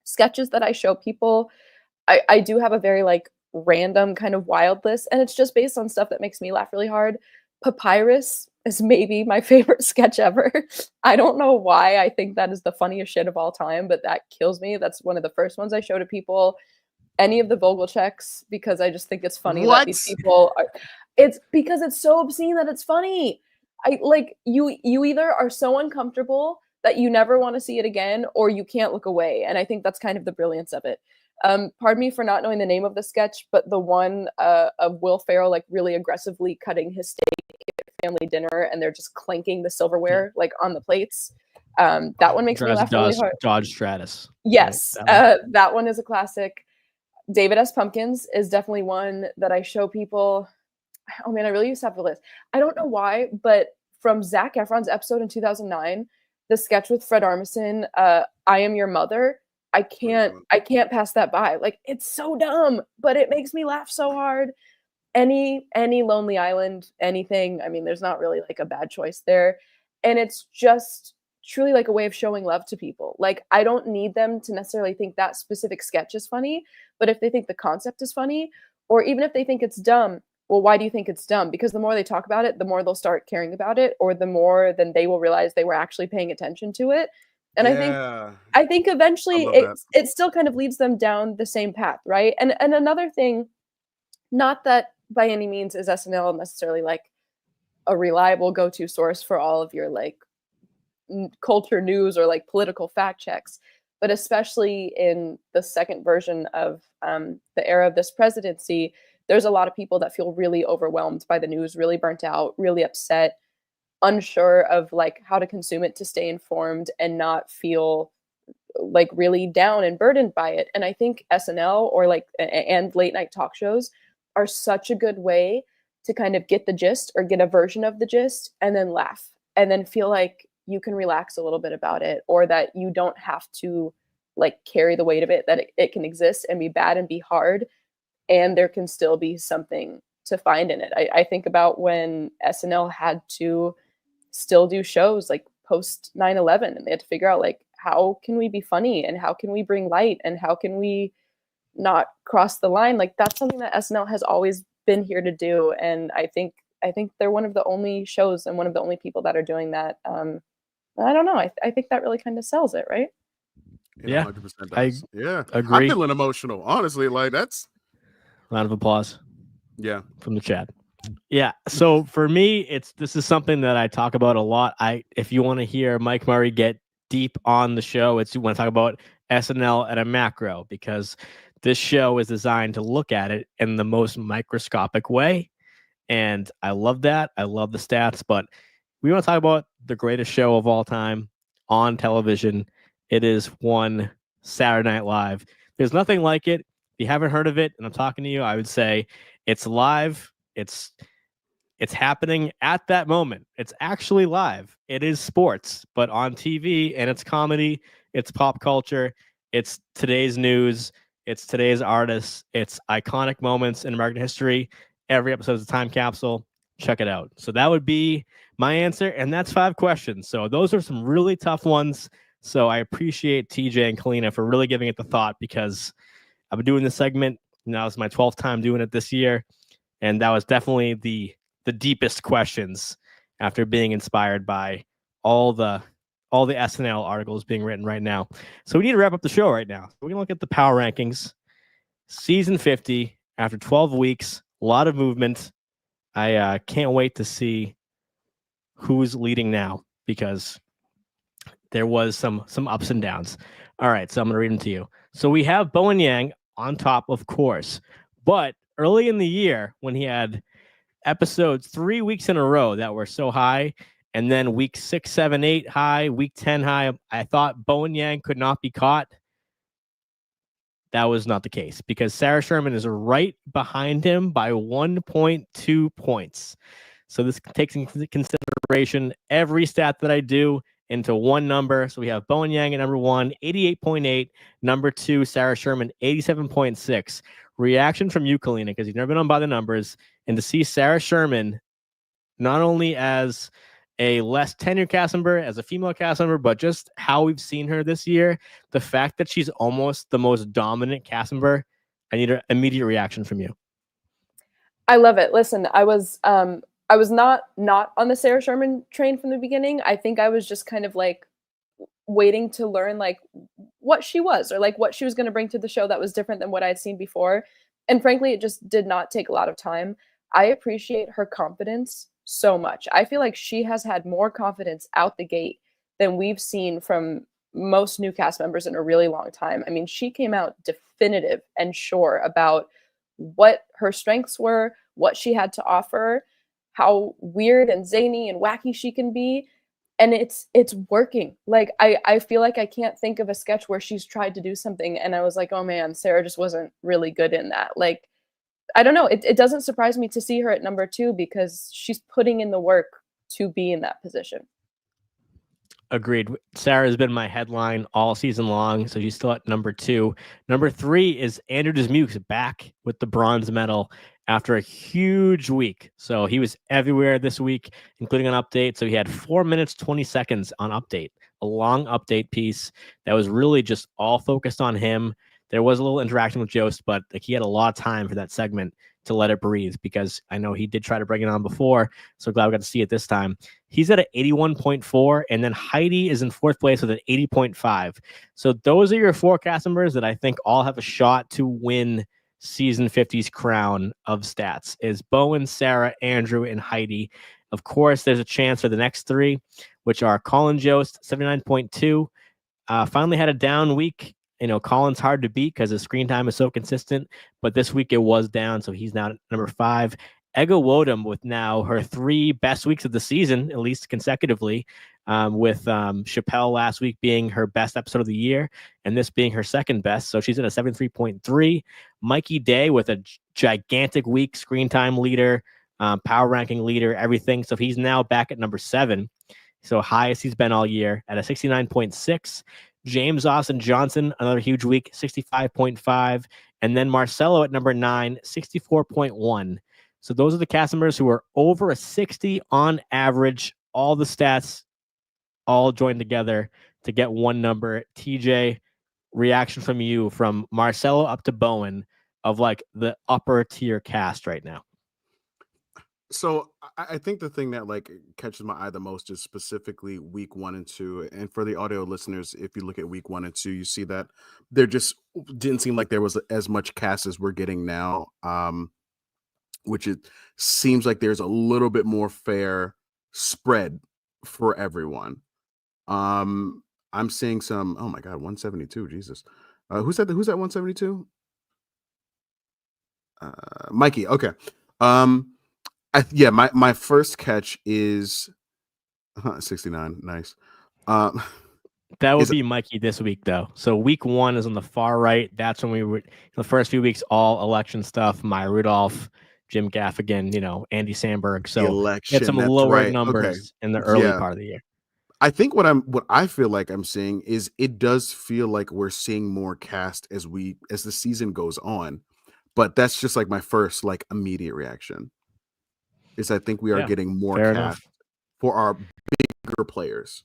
Sketches that I show people, I do have a very like random kind of wild list, and it's just based on stuff that makes me laugh really hard. Papyrus is maybe my favorite sketch ever. I don't know why I think that is the funniest shit of all time, but that kills me. That's one of the first ones I show to people. Any of the Vogelchecks, because I just think it's funny that these people are. It's because it's so obscene that it's funny. I like you either are so uncomfortable that you never want to see it again, or you can't look away. And I think that's kind of the brilliance of it. Pardon me for not knowing the name of the sketch, but the one of Will Ferrell like really aggressively cutting his steak at family dinner, and they're just clanking the silverware like on the plates. That one makes me laugh really hard.
Dodge Stratus.
Yes,
Right,
that one is a classic. David S. Pumpkins is definitely one that I show people. Oh man, I really used to have the list. I don't know why, but from Zac Efron's episode in 2009, the sketch with Fred Armisen, "I Am Your Mother." I can't pass that by. Like, it's so dumb, but it makes me laugh so hard. Any Lonely Island, anything. I mean, there's not really like a bad choice there, and it's just truly like a way of showing love to people. Like, I don't need them to necessarily think that specific sketch is funny, but if they think the concept is funny, or even if they think it's dumb, well, why do you think it's dumb? Because the more they talk about it, the more they'll start caring about it, or the more then they will realize they were actually paying attention to it. And I think eventually it still kind of leads them down the same path, right? And another thing, not that by any means is SNL necessarily like a reliable go-to source for all of your like culture news or like political fact checks, but especially in the second version of the era of this presidency, there's a lot of people that feel really overwhelmed by the news, really burnt out, really upset, unsure of like how to consume it to stay informed and not feel like really down and burdened by it. And I think SNL or like and late night talk shows are such a good way to kind of get the gist or get a version of the gist and then laugh and then feel like you can relax a little bit about it, or that you don't have to like carry the weight of it, that it can exist and be bad and be hard, and there can still be something to find in it. I think about when SNL had to still do shows like post 9/11, and they had to figure out like, how can we be funny and how can we bring light and how can we not cross the line? Like, that's something that SNL has always been here to do, and I think they're one of the only shows and one of the only people that are doing that. I don't know. I think that really kind of sells it, right?
Yeah,
100%
I
does. Yeah,
agree.
I'm feeling emotional, honestly. Like, that's
Round of applause.
Yeah,
from the chat. Yeah. So for me, this is something that I talk about a lot. If you want to hear Mike Murray get deep on the show, you want to talk about SNL at a macro, because this show is designed to look at it in the most microscopic way. And I love that. I love the stats, but we want to talk about the greatest show of all time on television. It is one Saturday Night Live. There's nothing like it. If you haven't heard of it, and I'm talking to you, I would say it's live. It's happening at that moment. It's actually live. It is sports, but on TV, and it's comedy. It's pop culture. It's today's news. It's today's artists. It's iconic moments in American history. Every episode is a time capsule. Check it out. So that would be my answer, and that's 5 questions. So those are some really tough ones. So I appreciate TJ and Kaleena for really giving it the thought, because I've been doing this segment. Now it's my 12th time doing it this year, and that was definitely the deepest questions after being inspired by all the SNL articles being written right now. So we need to wrap up the show right now. We're gonna look at the power rankings, season 50 after 12 weeks. A lot of movement. I can't wait to see who's leading now, because there was some ups and downs. All right, so I'm gonna read them to you. So we have Bowen Yang on top, of course, but early in the year when he had episodes 3 weeks in a row that were so high, and then week 6, 7, 8 high, week 10 high, I thought Bowen Yang could not be caught. That was not the case, because Sarah Sherman is right behind him by 1.2 points. So this takes into consideration every stat that I do into one number. So we have Bowen Yang at number 1, 88.8. Number 2, Sarah Sherman, 87.6. Reaction from you, Kaleena, because you've never been on By the Numbers, and to see Sarah Sherman not only as a less tenured cast member, as a female cast member, but just how we've seen her this year, the fact that she's almost the most dominant cast member, I need an immediate reaction from you.
I love it. Listen, I was not on the Sarah Sherman train from the beginning. I think I was just kind of like waiting to learn like what she was, or like what she was going to bring to the show that was different than what I'd seen before. And frankly, it just did not take a lot of time. I appreciate her confidence so much. I feel like she has had more confidence out the gate than we've seen from most new cast members in a really long time. I mean, she came out definitive and sure about what her strengths were, what she had to offer, how weird and zany and wacky she can be. And it's working. Like I feel like I can't think of a sketch where she's tried to do something and I was like, oh man, Sarah just wasn't really good in that. Like, I don't know. It doesn't surprise me to see her at number 2 because she's putting in the work to be in that position.
Agreed. Sarah has been my headline all season long, so she's still at number 2. Number 3 is Andrew Dismukes back with the bronze medal after a huge week. So he was everywhere this week, including an update. So he had 4 minutes, 20 seconds on update, a long update piece that was really just all focused on him. There was a little interaction with Jost, but like, he had a lot of time for that segment to let it breathe because I know he did try to bring it on before. So glad we got to see it this time. He's at an 81.4, and then Heidi is in 4th place with an 80.5. So those are your 4 cast members that I think all have a shot to win season 50's crown of stats. Is Bowen, Sarah, Andrew, and Heidi. Of course, there's a chance for the next 3, which are Colin Jost, 79.2. Finally had a down week. You know, Colin's hard to beat because his screen time is so consistent, but this week it was down, so he's now at number 5. Ega Wodum with now her 3 best weeks of the season, at least consecutively, with Chappelle last week being her best episode of the year, and this being her second best, so she's at a 73.3. Mikey Day with a gigantic week, screen time leader, power ranking leader, everything, so he's now back at number 7, so highest he's been all year at a 69.6. James Austin Johnson, another huge week, 65.5. And then Marcelo at number 9, 64.1. So those are the cast members who are over a 60 on average. All the stats all joined together to get one number. TJ, reaction from you from Marcelo up to Bowen of like the upper tier cast right now.
So I think the thing that like catches my eye the most is specifically week 1 and 2. And for the audio listeners, if you look at week 1 and 2, you see that there just didn't seem like there was as much cast as we're getting now. Which it seems like there's a little bit more fair spread for everyone. I'm seeing some. Oh my God, 172. Jesus, who's at 172? Mikey. Okay. My first catch is 69. Nice.
That would be Mikey this week, though. So week 1 is on the far right. That's when we were the first few weeks, all election stuff. Maya Rudolph, Jim Gaffigan, Andy Samberg. So get some lower numbers in the early part of the year.
I think what I feel like I'm seeing is it does feel like we're seeing more cast as the season goes on, but that's just like my first like immediate reaction. Is I think we are getting more cast for our bigger players.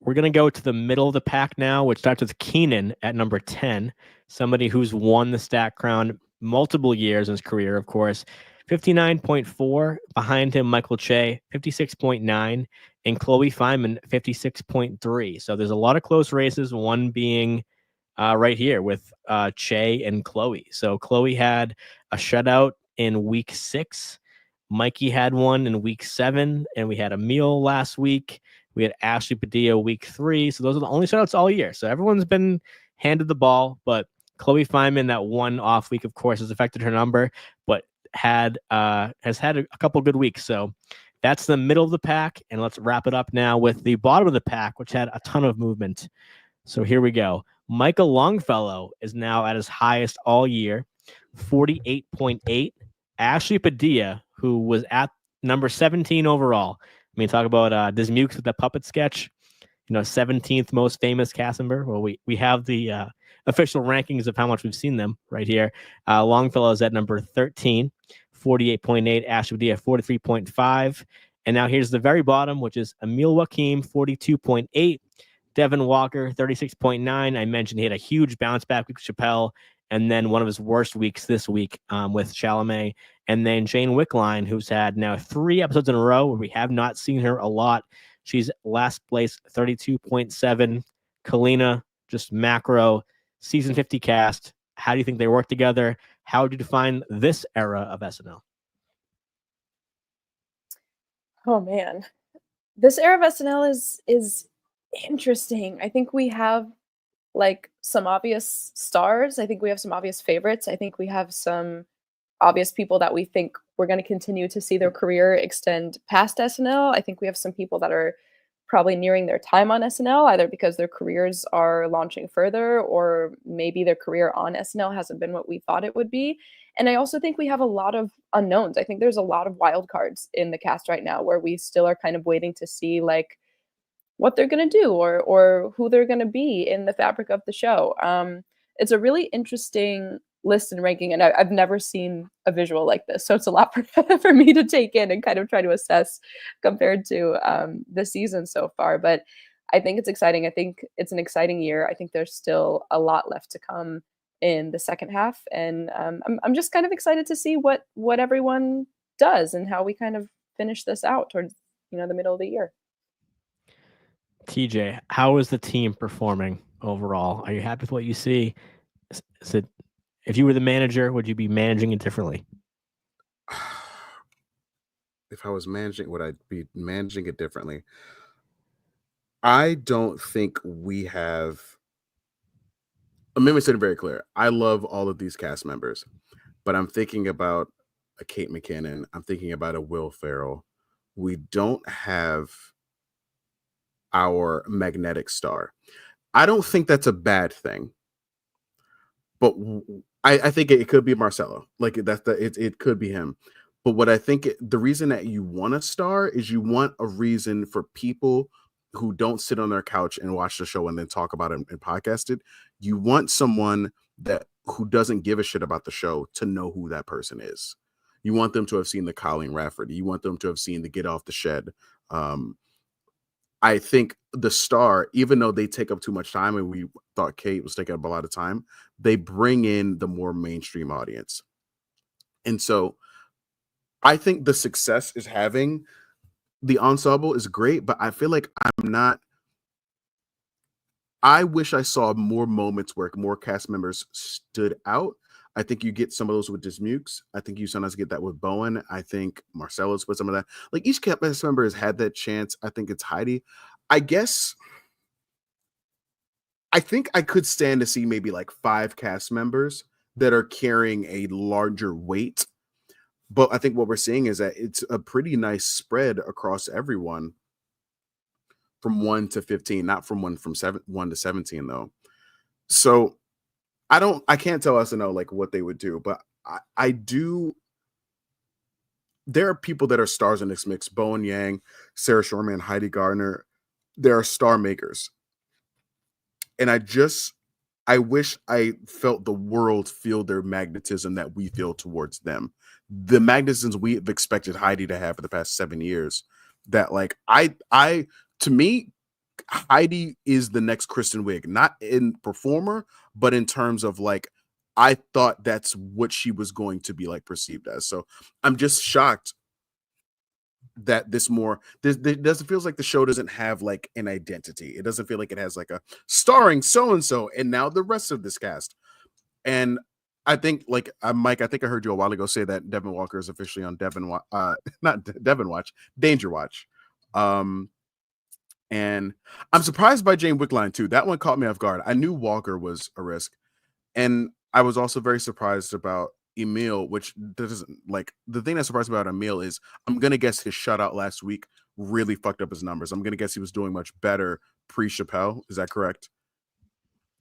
We're going to go to the middle of the pack now, which starts with Keenan at number 10, somebody who's won the stat crown multiple years in his career, of course. 59.4. Behind him, Michael Che, 56.9. And Chloe Feynman, 56.3. So there's a lot of close races, one being right here with Che and Chloe. So Chloe had a shutout in week 6. Mikey had one in week 7, and we had Emil last week. We had Ashley Padilla week 3. So those are the only shutouts all year. So everyone's been handed the ball, but Chloe Feynman, that one off week, of course, has affected her number, but has had a couple good weeks. So that's the middle of the pack. And let's wrap it up now with the bottom of the pack, which had a ton of movement. So here we go. Michael Longfellow is now at his highest all year, 48.8. Ashley Padilla, who was at number 17 overall. I mean, talk about Dismukes with the puppet sketch, 17th most famous cast member. Well, we have the official rankings of how much we've seen them right here. Longfellow is at number 13, 48.8. Ashley Padilla, 43.5. And now here's the very bottom, which is Emil Joachim, 42.8. Devin Walker, 36.9. I mentioned he had a huge bounce back with Chappelle, and then one of his worst weeks this week with Chalamet. And then Jane Wickline, who's had now 3 episodes in a row where we have not seen her a lot. She's last place, 32.7. Kaleena, just macro, season 50 cast. How do you think they work together? How would you define this era of SNL?
Oh, man. This era of SNL is Interesting. I think we have like some obvious stars. I think we have some obvious favorites. I think we have some obvious people that we think we're going to continue to see their career extend past SNL. I think we have some people that are probably nearing their time on SNL, either because their careers are launching further or maybe their career on SNL hasn't been what we thought it would be. And I also think we have a lot of unknowns. I think there's a lot of wild cards in the cast right now where we still are kind of waiting to see like what they're going to do or who they're going to be in the fabric of the show. It's a really interesting list and ranking, and I've never seen a visual like this, so it's a lot for me to take in and kind of try to assess compared to the season so far. But I think it's exciting. I think it's an exciting year. I think there's still a lot left to come in the second half, and I'm just kind of excited to see what everyone does and how we kind of finish this out towards the middle of the year.
TJ, how is the team performing overall? Are you happy with what you see? Is it, if you were the manager, would you be managing it differently?
If I was managing, would I be managing it differently? I don't think we have. Let me say it very clear. I love all of these cast members, but I'm thinking about a Kate McKinnon. I'm thinking about a Will Ferrell. We don't have our magnetic star. I don't think that's a bad thing, but I think it could be Marcelo. Like it could be him. But what I think the reason that you want a star is you want a reason for people who don't sit on their couch and watch the show and then talk about it and podcast it. You want someone who doesn't give a shit about the show to know who that person is. You want them to have seen the Colleen Rafferty. You want them to have seen the Get Off the Shed. I think the star, even though they take up too much time, and we thought Kate was taking up a lot of time, they bring in the more mainstream audience. And so I think the success is having the ensemble is great, but I feel like I wish I saw more moments where more cast members stood out. I think you get some of those with Dismukes. I think you sometimes get that with Bowen. I think Marcelo's put some of that. Like each cast member has had that chance. I think it's Heidi. I think I could stand to see maybe like 5 cast members that are carrying a larger weight. But I think what we're seeing is that it's a pretty nice spread across everyone from 1 to 15, not from 1 to 17 though. So I can't tell SNL like what they would do, but I do. There are people that are stars in this mix: Bowen Yang, Sarah Shorman, Heidi Gardner. There are star makers, and I wish I felt the world feel their magnetism that we feel towards them. The magnetism we've expected Heidi to have for the past 7 years. That like to me, Heidi is the next Kristen Wiig, not in performer, but in terms of like, I thought that's what she was going to be like perceived as. So I'm just shocked that this doesn't feels like the show doesn't have like an identity. It doesn't feel like it has like a starring so-and-so and now the rest of this cast. And I think like Mike, I think I heard you a while ago say that Devin Walker is officially on Danger Watch. And I'm surprised by Jane Wickline too. That one caught me off guard. I knew Walker was a risk. And I was also very surprised about Emil, which doesn't like the thing that surprised me about Emil is I'm gonna guess his shutout last week really fucked up his numbers. I'm gonna guess he was doing much better pre-Chappelle. Is that correct?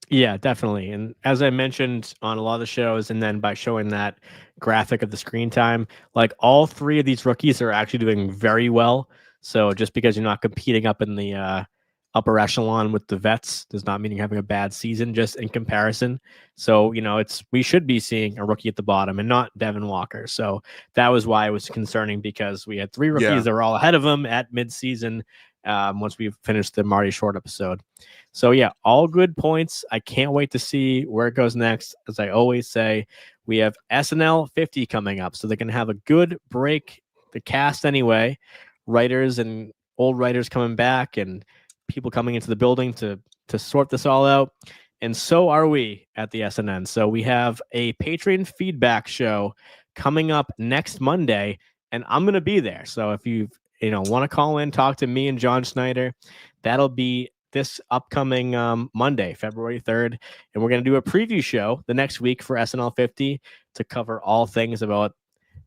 Yeah, definitely. And as I mentioned on a lot of the shows, and then by showing that graphic of the screen time, like all 3 of these rookies are actually doing very well. So just because you're not competing up in the upper echelon with the vets does not mean you're having a bad season just in comparison. So, we should be seeing a rookie at the bottom and not Devin Walker. So that was why it was concerning, because we had 3 rookies that were all ahead of him at mid-season once we finished the Marty Short episode. So yeah, all good points. I can't wait to see where it goes next. As I always say, we have SNL 50 coming up, so they're going to have a good break. The cast anyway, writers and old writers coming back and people coming into the building to sort this all out. And so are we at the SNN. So we have a Patreon feedback show coming up next Monday, and I'm going to be there. So if you want to call in, talk to me and John Schneider, that'll be this upcoming Monday, February 3rd. And we're going to do a preview show the next week for SNL 50 to cover all things about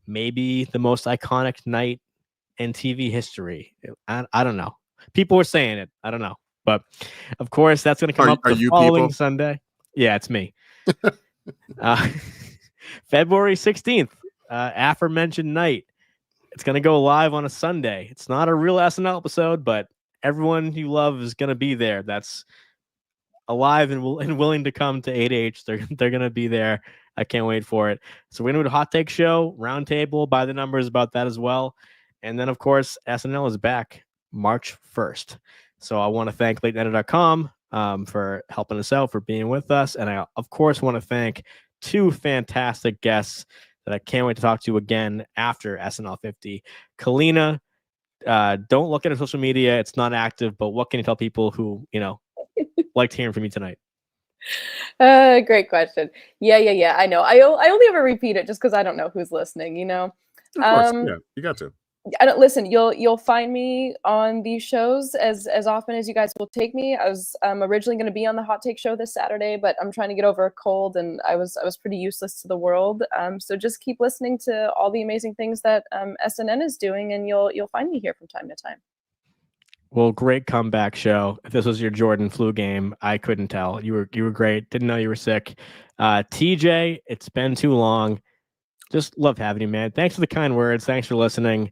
maybe the most iconic night in TV history. I don't know. People were saying it. I don't know. But of course, that's going to come up
Are
the
you
following
people?
Sunday. Yeah, it's me. February 16th, aforementioned night. It's going to go live on a Sunday. It's not a real SNL episode, but everyone you love is going to be there. That's alive and willing to come to 8H. They're going to be there. I can't wait for it. So we're going to do a hot take show, roundtable, by the numbers about that as well. And then, of course, SNL is back March 1st. So I want to thank LateNight.com for helping us out, for being with us. And I, of course, want to thank two fantastic guests that I can't wait to talk to again after SNL 50. Kaleena, don't look at her social media. It's not active, but what can you tell people who, liked hearing from you tonight?
Great question. Yeah. I know. I only ever repeat it just because I don't know who's listening,
Of course, yeah, you got to.
I don't listen. You'll find me on these shows as often as you guys will take me. I was originally going to be on the hot take show this Saturday, but I'm trying to get over a cold, and I was pretty useless to the world. So just keep listening to all the amazing things that SNN is doing, and you'll find me here from time to time.
Well, great comeback show. If this was your Jordan flu game, I couldn't tell. You were great. Didn't know you were sick. TJ, it's been too long. Just love having you, man. Thanks for the kind words. Thanks for listening.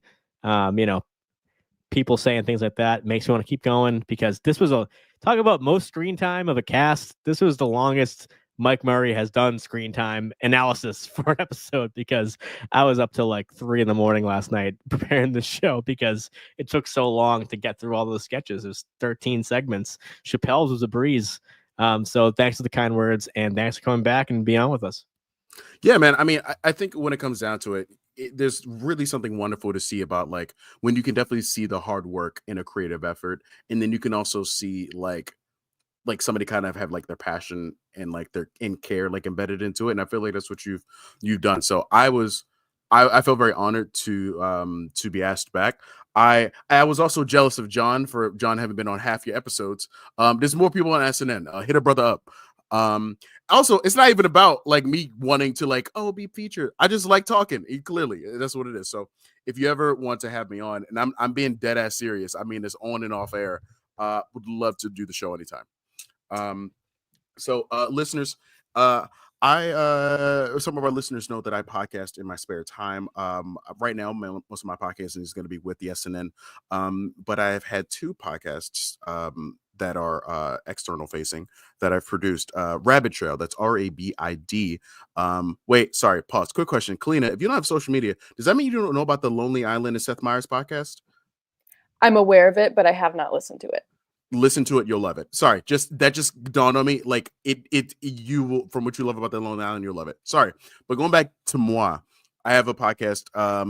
People saying things like that makes me want to keep going, because this was talk about most screen time of a cast. This was the longest Mike Murray has done screen time analysis for an episode, because I was up till like 3 a.m. last night preparing the show because it took so long to get through all those sketches. It was 13 segments. Chappelle's was a breeze. So thanks for the kind words, and thanks for coming back and being on with us.
Yeah, man. I mean, I think when it comes down to it, there's really something wonderful to see about, like, when you can definitely see the hard work in a creative effort, and then you can also see like somebody kind of have like their passion and like their care like embedded into it. And I feel like that's what you've done. So I feel very honored to be asked back. I was also jealous of John having been on half your episodes. There's more people on SNN. Hit a brother up. Also, it's not even about like me wanting to like, be featured. I just like talking. Clearly, that's what it is. So if you ever want to have me on, and I'm being dead ass serious, I mean, it's on and off air. Would love to do the show anytime. So listeners, some of our listeners know that I podcast in my spare time. Right now, most of my podcasting is going to be with the SNN. But I have had 2 podcasts that are external facing that I've produced. Rabbit Trail, that's RABID. Wait, sorry, pause. Quick question. Kaleena, if you don't have social media, does that mean you don't know about the Lonely Island and Seth Meyers podcast?
I'm aware of it, but I have not listened to it.
Listen to it, you'll love it. Sorry, that just dawned on me. Like you will, from what you love about the Lonely Island, you'll love it. Sorry, but going back to moi, I have a podcast.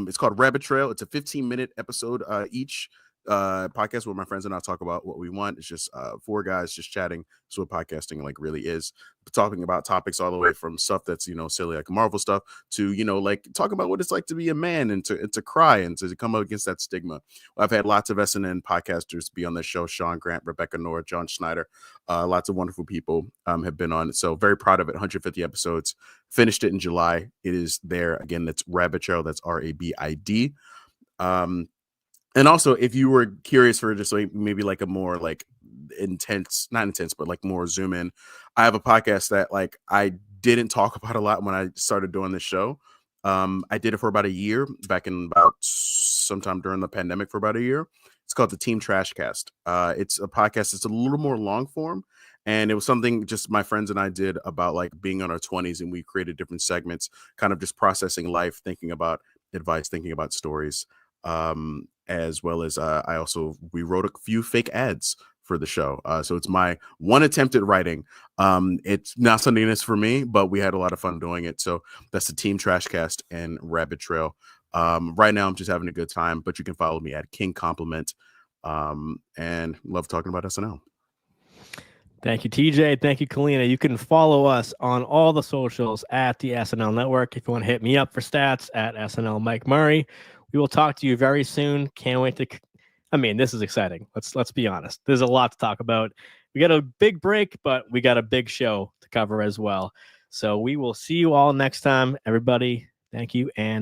It's called Rabbit Trail. It's a 15-minute episode each. Podcast where my friends and I talk about what we want. It's just 4 guys just chatting. That's what podcasting like really is. Talking about topics all the way from stuff that's silly like Marvel stuff to like talking about what it's like to be a man and to cry and to come up against that stigma. I've had lots of SNN podcasters be on the show. Sean Grant, Rebecca Nora, John Schneider, lots of wonderful people have been on it. So very proud of it. 150 episodes. Finished it in July. It is there again. That's Rabbit Trail. That's RABID. And also, if you were curious for just like maybe like a more like not intense, but like more zoom in, I have a podcast that like I didn't talk about a lot when I started doing this show. I did it for about a year, back in about sometime during the pandemic for about a year. It's called the Team Trash Cast. It's a podcast that's a little more long form. And it was something just my friends and I did about like being in our 20s, and we created different segments, kind of just processing life, thinking about advice, thinking about stories. As well as we wrote a few fake ads for the show. So it's my one attempt at writing. It's not something that's for me, but we had a lot of fun doing it. So that's the Team Trashcast and Rabbit Trail. Right now I'm just having a good time, but you can follow me at King Compliment. And love talking about SNL.
Thank you, TJ. Thank you, Kaleena. You can follow us on all the socials at the SNL Network. If you want to hit me up for stats, at SNL Mike Murray. We will talk to you very soon. Can't wait to I mean, this is exciting. Let's be honest. There's a lot to talk about. We got a big break, but we got a big show to cover as well. So we will see you all next time. Everybody, thank you and